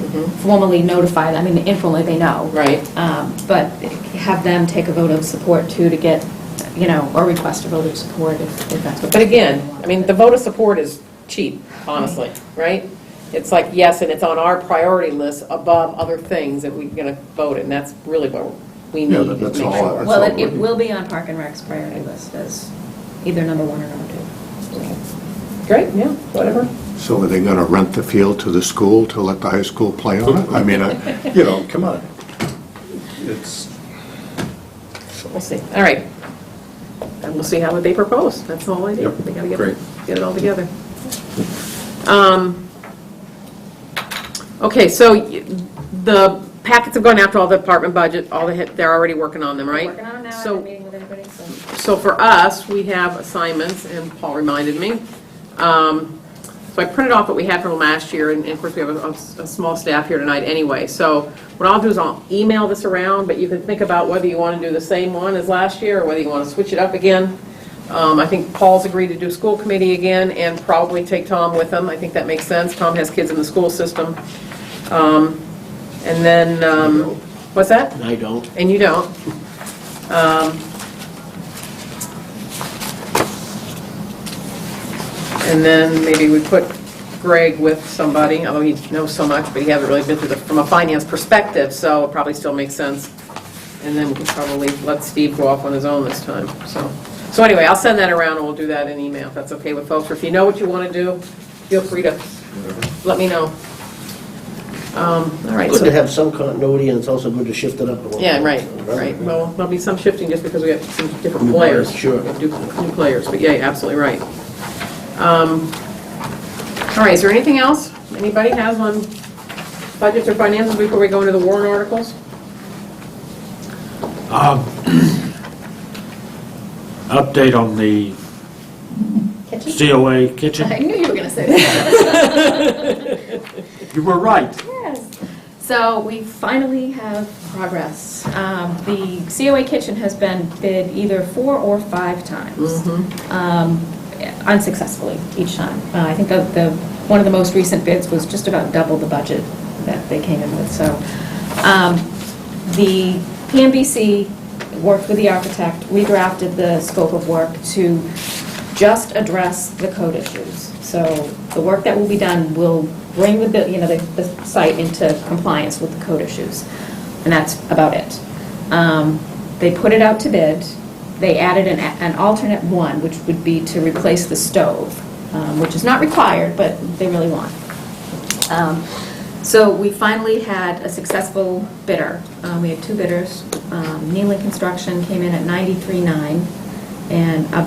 Mhm. formally notify them, I mean, informally they know. Right. But have them take a vote of support too, to get, or request a vote of support if that's what. But again, I mean, the vote of support is cheap, honestly, right? It's like, yes, and it's on our priority list above other things that we're going to vote, and that's really what we need Yeah, to that's make all. sure. Well, all it we're- will be on Park and Rec's priority list as either number one or number two. Great, yeah, whatever. So are they going to rent the field to the school to let the high school play on it? I mean, come on. It's, So we'll see. All right. And we'll see how they propose. That's the whole idea. Yep, They gotta great. get it all together. Okay, so the packets have gone out to all the department budget, they're already working on them, right? Working on it now, So- I'm meeting with everybody, so. So for us, we have assignments, and Paul reminded me. So I printed off what we had from last year, and of course, we have a small staff here tonight anyway. So what I'll do is I'll email this around, but you can think about whether you want to do the same one as last year, or whether you want to switch it up again. I think Paul's agreed to do school committee again, and probably take Tom with him. I think that makes sense. Tom has kids in the school system. And then, what's that? And I don't. And you don't. And then maybe we put Greg with somebody, although he knows so much, but he hasn't really been through from a finance perspective, so it probably still makes sense. And then we could probably let Steve go off on his own this time, so. So anyway, I'll send that around, and we'll do that in email, if that's okay with folks. Or if you know what you want to do, feel free to let me know. All right. Good so- to have some continuity, and it's also good to shift it up a little. Yeah, right. Well, there'll be some shifting just because we have some different New players. players, sure. We have new players, but yeah, you're absolutely right. All right, is there anything else anybody has on budgets or finances before we go into the warrant articles? Update on the Kitchen? COA kitchen. I knew you were going to say that. You were right. Yes. So we finally have progress. The COA kitchen has been bid either 4 or 5 times, unsuccessfully each time. I think one of the most recent bids was just about double the budget that they came in with. So the PMBC worked with the architect, redrafted the scope of work to just address the code issues. So the work that will be done will bring the site into compliance with the code issues, and that's about it. They put it out to bid. They added an alternate one, which would be to replace the stove, which is not required, but they really want. So we finally had a successful bidder. We had 2 bidders. Nealon Construction came in at $93,900, and I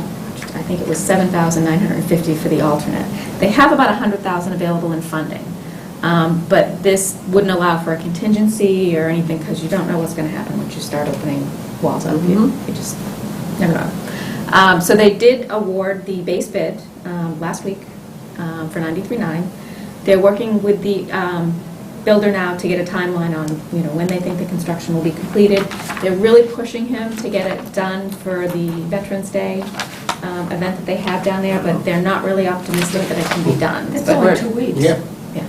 think it was $7,950 for the alternate. They have about $100,000 available in funding, but this wouldn't allow for a contingency or anything because you don't know what's going to happen once you start opening walls up. You just never know. So they did award the base bid last week for $93,900. They're working with the builder now to get a timeline on when they think the construction will be completed. They're really pushing him to get it done for the Veterans Day event that they have down there, but they're not really optimistic that it can be done. It's But only we're- 2 weeks. Yeah, Yeah,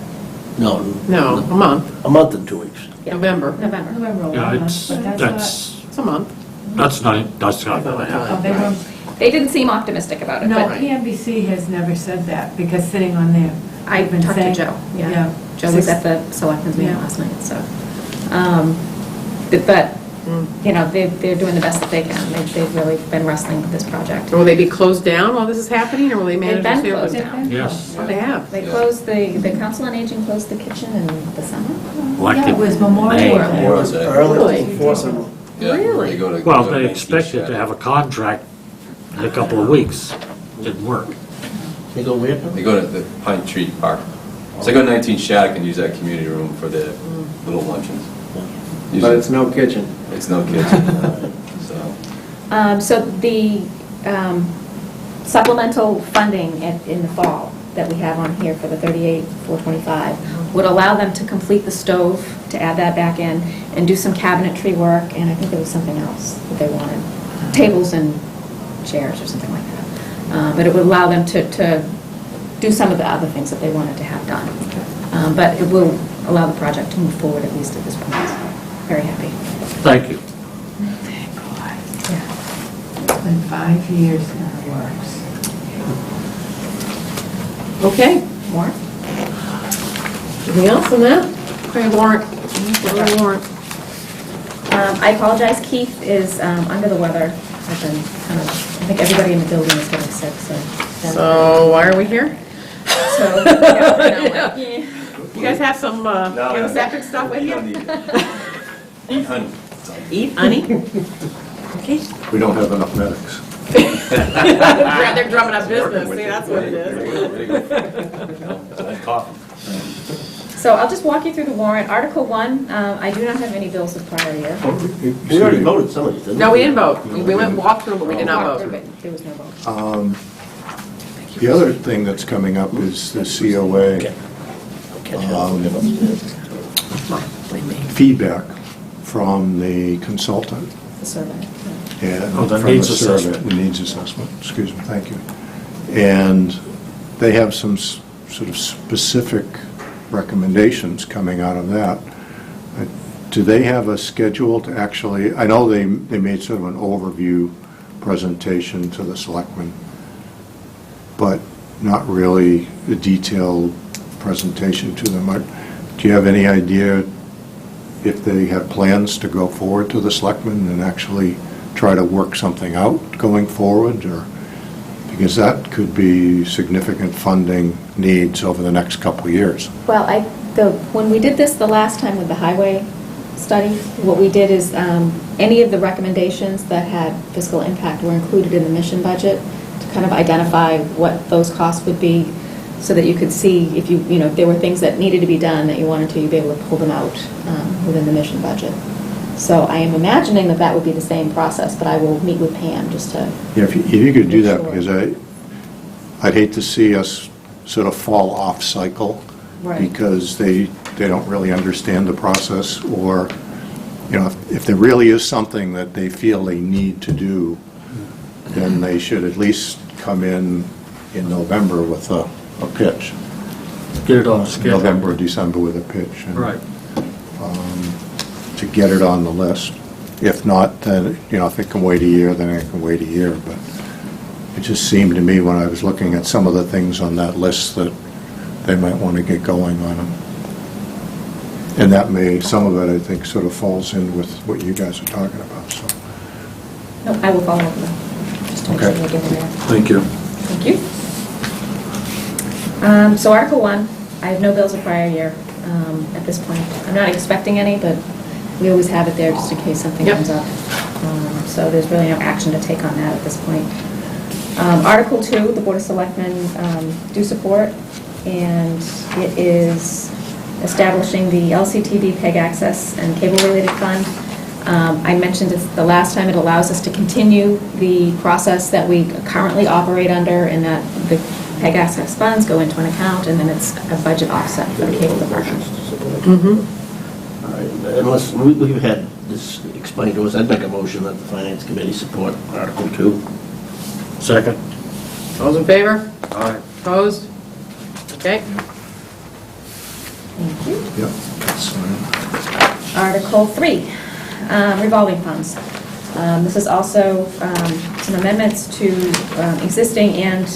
no, No, a month, a month and 2 weeks. yeah. November. November. November Yeah, 11th, but that's It's a month. not Oh, they were, They didn't seem optimistic about it, no, but PMBC has never said that, because sitting on there, I been talked to saying- Joe. yeah. Joe was at the selectmen's meeting Yeah. last night, so. But, they're doing the best that they can. They've really been wrestling with this project. Will they be closed down while this is happening, or will they manage They've to been stay closed open? down. Yes. Oh, they have. They closed, the Council on Aging closed the kitchen in the summer. like Yeah, it was it. Memorial Day. Memorial Day. Really? For some, Yeah, Really? they go to- Well, go to they Main expected Street to have a contract in a couple of weeks. Didn't work. They go where? They go to the Pine Tree Park. So they go to 19 Shattuck and use that community room for the little luncheons. but Usually, it's no kitchen. it's no kitchen, so. So the supplemental funding in the fall that we have on here for the 38,425 would allow them to complete the stove, to add that back in, and do some cabinetry work, and I think there was something else that they wanted, tables and chairs or something like that. But it would allow them to do some of the other things that they wanted to have done. But it will allow the project to move forward, at least at this point. So, very happy. Thank you. Thank God. Yeah. It's been 5 years in the works. Okay, Warrant? anything else on that? Okay, warrant. Warrant. I apologize, Keith is under the weather. I've been kind of, I think everybody in the building is getting sick, so. So, why are we here? So, yeah. You guys have some antiseptic stuff with you? Eat honey. Eat honey? Okay. We don't have enough medics. They're drumming up business, see, that's what it is. Coffee. So I'll just walk you through the warrant. Article 1, I do not have any bills of prior year. We already voted some of these, didn't we? No, we didn't vote. We went walk through, but we did not Walked vote. through it. There was no vote. The other thing that's coming up is the COA Catch up, we'll get upstairs. feedback from the consultant. The survey. And Oh, the from needs survey- assessment. The needs assessment, excuse me, thank you. And they have some sort of specific recommendations coming out of that. Do they have a schedule to actually, I know they made sort of an overview presentation to the selectmen, but not really a detailed presentation to them. Do you have any idea if they have plans to go forward to the selectmen and actually try to work something out going forward, or, Because that could be significant funding needs over the next couple of years. Well, when we did this the last time with the highway study, what we did is, any of the recommendations that had fiscal impact were included in the mission budget to kind of identify what those costs would be, so that you could see if if there were things that needed to be done that you wanted to, you'd be able to pull them out within the mission budget. So I am imagining that that would be the same process, but I will meet with Pam just to... Yeah, if you could do that, Sure. because I'd hate to see us sort of fall off cycle. Right. Because they don't really understand the process, or, if there really is something that they feel they need to do, then they should at least come in November with a pitch. Get it on schedule. November or December with a pitch. And, Right. to get it on the list. If not, then, if it can wait a year, then it can wait a year. But it just seemed to me when I was looking at some of the things on that list that they might want to get going on them. And that some of it, I think, sort of falls in with what you guys are talking about, so. No, I will follow up with them, just to make sure Okay. we're getting there. Thank you. Thank you. So Article 1, I have no bills of prior year at this point. I'm not expecting any, but we always have it there just in case something Yep. comes up. So there's really no action to take on that at this point. Article 2, the Board of Selectmen do support, and it is establishing the LCTV PEG access and cable-related fund. I mentioned it the last time, it allows us to continue the process that we currently operate under, and that the PEG access funds go into an account, and then it's a budget offset for the cable department. All right, unless we've had this explained to us, I'd make a motion that the Finance Committee support Article 2. Second. Those in favor? Aye. Opposed? Okay. Thank you. Yep, that's fine. Article 3, revolving funds. This is also some amendments to existing and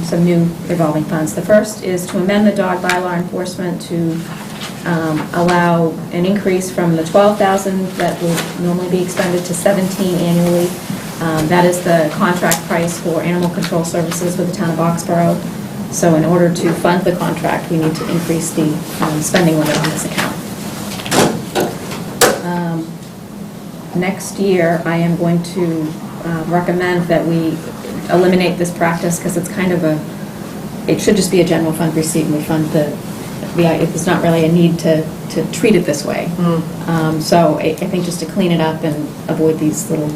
some new revolving funds. The first is to amend the dog bylaw enforcement to allow an increase from the $12,000 that would normally be expended to $17,000 annually. That is the contract price for animal control services with the town of Boxborough. So in order to fund the contract, we need to increase the spending limit on this account. Next year, I am going to recommend that we eliminate this practice, because it's kind of it should just be a general fund receipt, and we fund it's not really a need to treat it this way. So I think just to clean it up and avoid these little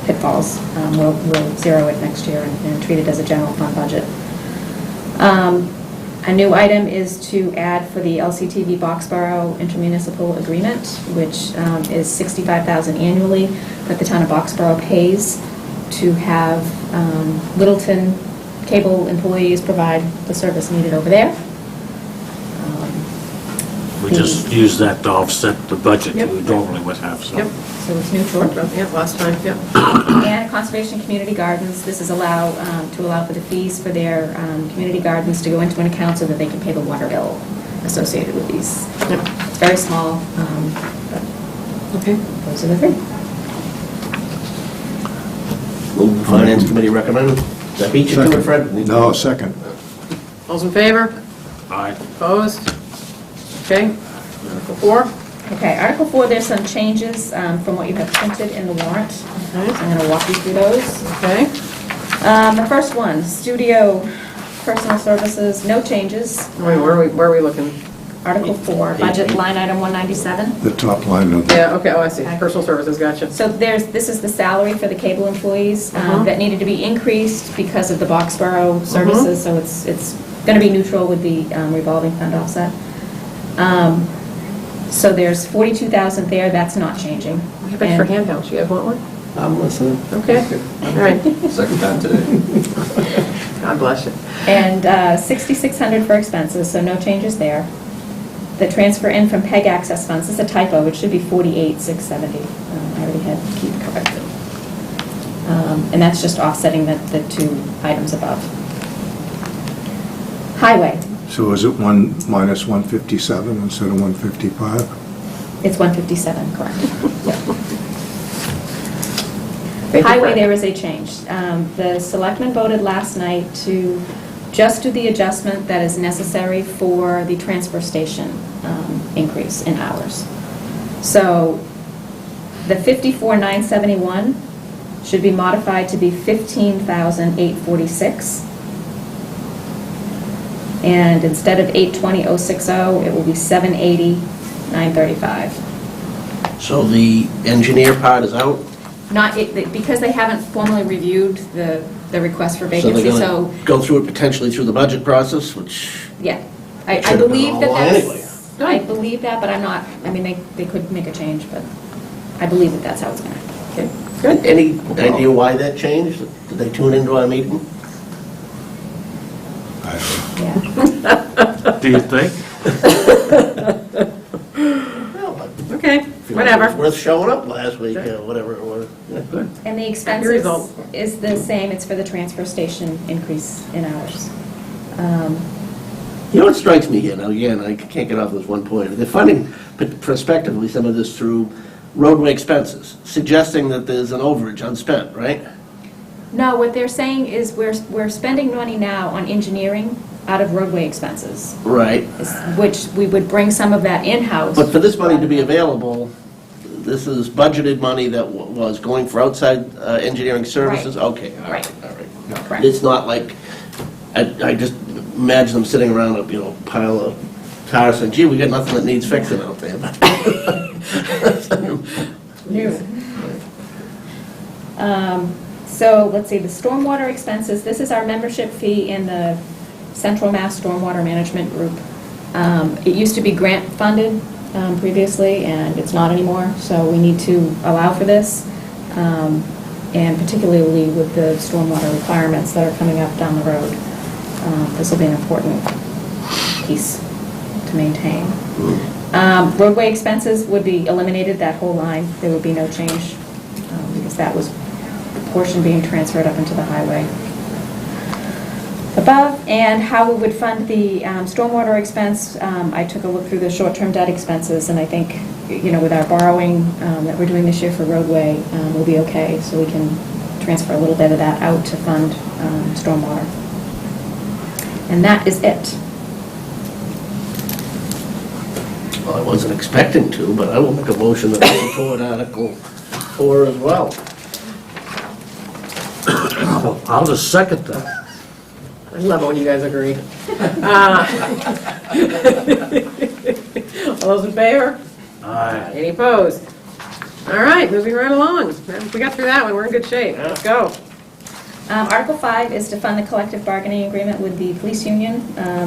pitfalls, we'll zero it next year and treat it as a general fund budget. A new item is to add for the LCTV Boxborough intermunicipal agreement, which is $65,000 annually that the town of Boxborough pays to have Littleton cable employees provide the service needed over there. We just use that to offset the budget that we Yep. normally would have, so. Yep. So it's neutral. Yeah, last time, yep. And Conservation Community Gardens, this is to allow for the fees for their community gardens to go into an account so that they can pay the water bill associated with these. Yep. It's very small, but Okay. those are the three. Move the Finance Committee recommend. Does that beat you to it, Fred? No, second. Those in favor? Aye. Opposed? Okay. Article 4? Okay, Article 4, there's some changes from what you have printed in the warrant. So I'm going to walk you through those. Okay. The first one, studio personal services, no changes. Wait, where are we looking? Article 4, budget line item 197. The top line of Yeah, okay, oh, I see. Okay. Personal services, gotcha. So this is the salary for the cable employees that needed to be increased because of the Boxborough services, so it's going to be neutral with the revolving fund offset. So there's $42,000 there, that's not changing. We have extra handouts, you guys want one? I'm listening. Okay, all right. Second time today. God bless you. And $6,600 for expenses, so no changes there. The transfer in from PEG access funds, this is a typo, it should be $48,670. I already had Keith corrected. And that's just offsetting the two items above. Highway, So is it minus 157 instead of 155? it's 157, correct. Yep. Highway, there is a change. The selectmen voted last night to just do the adjustment that is necessary for the transfer station increase in hours. So the 54,971 should be modified to be 15,846. And instead of 820,060, it will be 780,935. So the engineer part is out? Because they haven't formally reviewed the request for So they're vacancy, going so, to go through it potentially through the budget process, which yeah. I Should've been believe all that along that's, anyway. I believe that, but I'm not, I mean, they could make a change, but I believe that that's how it's gonna. Okay. Good. Any idea why that changed? Did they tune into our meeting? Yeah. Do you think? Well, but Okay, I feel like it whatever. was worth showing up last week, whatever it was. Yeah, good. And the Happy expenses result. is the same, it's for the transfer station increase in hours. You know what strikes me here, now again, I can't get off this one point, they're funding prospectively some of this through roadway expenses, suggesting that there's an overage unspent, right? No, what they're saying is we're spending money now on engineering out of roadway expenses, Right. which we would bring some of that in-house. But for this money to be available, this is budgeted money that was going for outside engineering services? Right. Okay, all right, Right. all right. Correct. It's not like, I just imagine them sitting around a, pile of tires saying, gee, we got nothing that needs fixing out there. So, let's see, the stormwater expenses, this is our membership fee in the Central Mass Stormwater Management Group. It used to be grant funded previously, and it's not anymore, so we need to allow for this, and particularly with the stormwater requirements that are coming up down the road. This will be an important piece to maintain. Roadway expenses would be eliminated, that whole line, there would be no change, because that was the portion being transferred up into the highway. Above, and how we would fund the stormwater expense, I took a look through the short-term debt expenses, and I think, with our borrowing that we're doing this year for roadway, we'll be okay, so we can transfer a little bit of that out to fund stormwater. And that is it. Well, I wasn't expecting to, but I will make a motion that we support Article 4 as well. I'll just second that. I love it when you guys agree. All those in favor? Aye. Any opposed? All right, moving right along. If we got through that one, we're in good shape. Let's go. Article 5 is to fund the collective bargaining agreement with the police union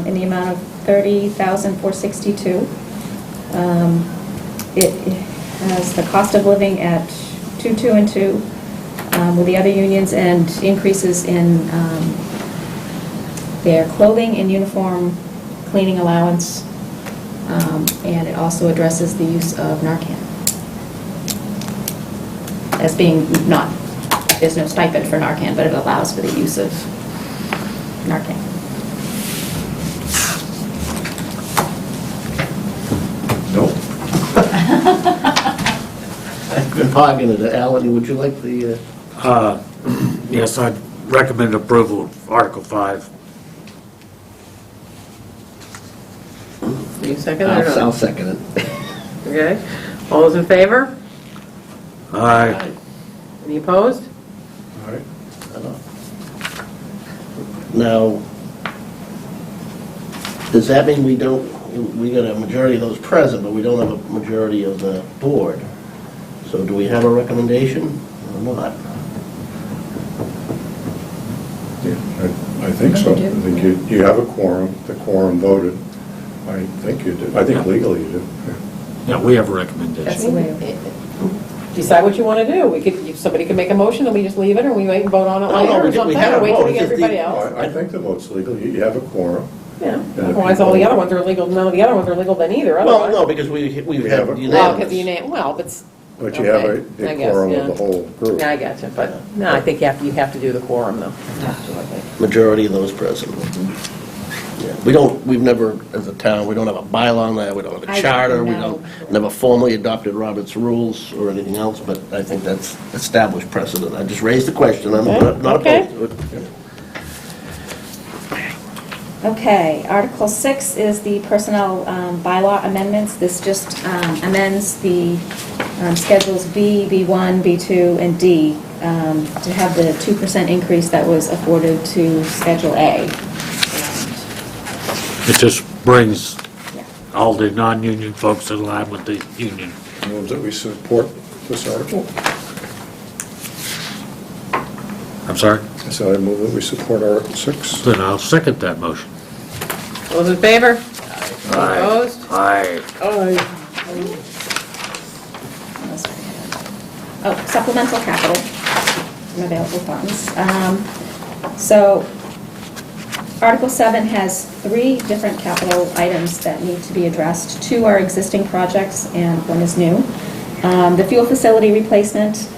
in the amount of $30,462. It has the cost of living at 2.2 and 2 with the other unions, and increases in their clothing and uniform cleaning allowance, and it also addresses the use of Narcan as being not. There's no stipend for Narcan, but it allows for the use of Narcan. Nope. I've been talking to Alan, would you like the, Yes, I'd recommend approval of Article 5. You second it or I'll not? second it. Okay. All those in favor? Aye. Any opposed? All right. Now, does that mean we got a majority of those present, but we don't have a majority of the board? So do we have a recommendation or not? Yeah, I think so. I think you have a quorum, the quorum voted. I think you do. I think legally you do. Yeah. Yeah, we have a That's recommendation. the way. Decide what you want to do. We could, if somebody could make a motion, and we just leave it, or we wait and vote on it No, later, or we something, had a or wait till vote. we get It's just everybody the- else. No, I think the vote's legal. You have a quorum. Yeah, the otherwise all the people- other ones are legal, none of the other ones are legal then either, Well, otherwise. no, because we've have a- Well, unanimous. because well, but, But you have Okay, I a guess, quorum yeah. of the whole group. yeah, I got you, but, no, I think you have to do the quorum, though. You have to, I think. Majority of those present. We've never, as a town, we don't have a bylaw on that, we don't have I a charter, we know. don't, never formally adopted Robert's rules or anything else, but I think that's established precedent. I just raised the question, I'm not Okay. opposed to it. Okay, Article 6 is the personnel bylaw amendments. This just amends the Schedules B, B1, B2, and D to have the 2% increase that was afforded to Schedule A. It just brings Yeah. all the non-union folks in line with the union. Move that we support this article. I'm sorry? I said I move that we support Article 6. Then I'll second that motion. All those in favor? Aye. Opposed? Aye. Oh, supplemental capital from available funds. So Article 7 has 3 different capital items that need to be addressed. 2 are existing projects and 1 is new. The fuel facility replacement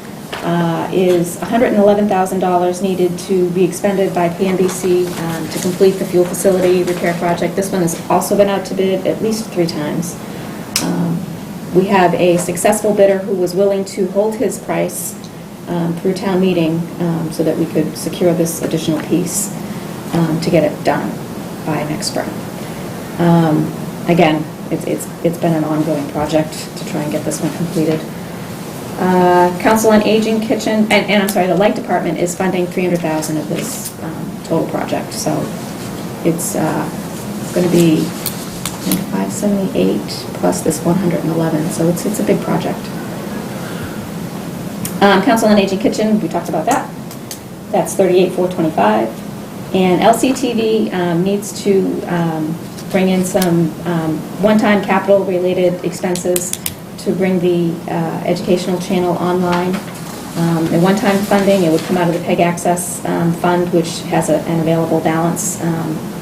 is $111,000 needed to be expended by PNBC to complete the fuel facility repair project. This one has also been out to bid at least 3 times. We have a successful bidder who was willing to hold his price through town meeting so that we could secure this additional piece to get it done by next spring. Again, it's been an ongoing project to try and get this one completed. Council on Aging Kitchen, and I'm sorry, the Light Department is funding $300,000 of this total project, so it's going to be, I think, 578 plus this 111, so it's a big project. Council on Aging Kitchen, we talked about that. That's $38,425. And LCTV needs to bring in some one-time capital-related expenses to bring the educational channel online. The one-time funding, it would come out of the PEG Access Fund, which has an available balance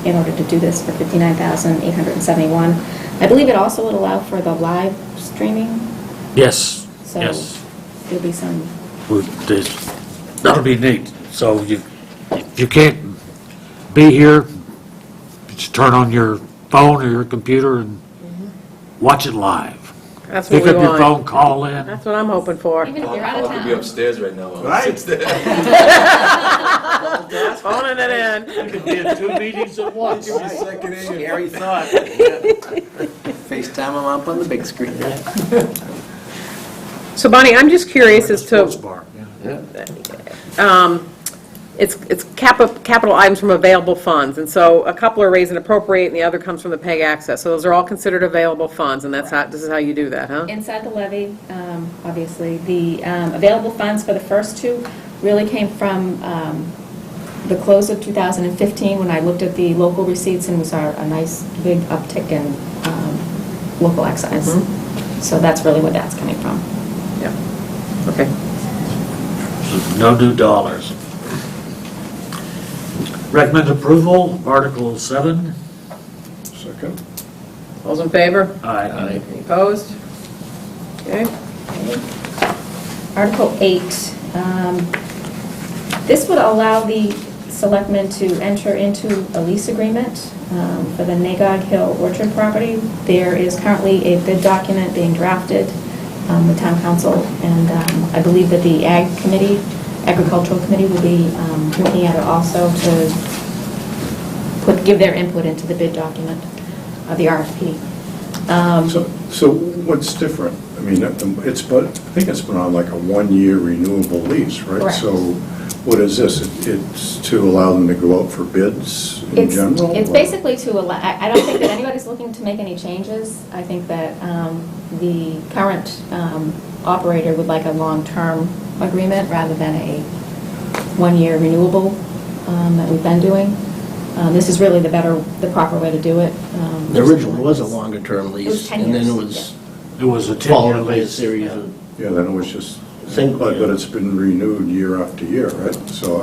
in order to do this for $59,871. I believe it also would allow for the live streaming, Yes, so yes. there'll be some, That'll be neat. So if you can't be here, just turn on your phone or your computer and watch it live. That's what Pick we up your want. phone, call in. That's what I'm hoping for. even if you're out of I could be town. upstairs right now. Right. Phoning it in. You could be in 2 meetings at once. Scary thought. FaceTime them up on the big screen. So Bonnie, I'm just curious as Sports to, bar. it's capital items from available funds, and so a couple are raise and appropriate, and the other comes from the PEG Access. So those are all considered available funds, and that's how, this is how you do that, huh? Inside the levy, obviously, the available funds for the first 2 really came from the close of 2015, when I looked at the local receipts and we saw a nice big uptick in local excise. So that's really where that's coming from. Yeah. Okay. No new dollars. Recommend approval of Article 7. Second. All those in favor? Aye. Any opposed? Okay. Article 8, this would allow the selectmen to enter into a lease agreement for the Nagog Hill Orchard property. There is currently a bid document being drafted with town council, and I believe that the agricultural committee will be looking at it also to give their input into the bid document, the RFP. So what's different? I mean, I think it's been on like a 1-year renewable lease, right? Correct. So what is this? It's to allow them to go out for bids in general? It's or- basically to allow, I don't think that anybody's looking to make any changes. I think that the current operator would like a long-term agreement rather than a 1-year renewable that we've been doing. This is really the proper way to do it. The original was a longer-term was lease, 10 and then it years, was It was a 10-year followed by a lease. series Yeah. of Yeah, then it was just, Single, but yeah. it's been renewed year after year, right? So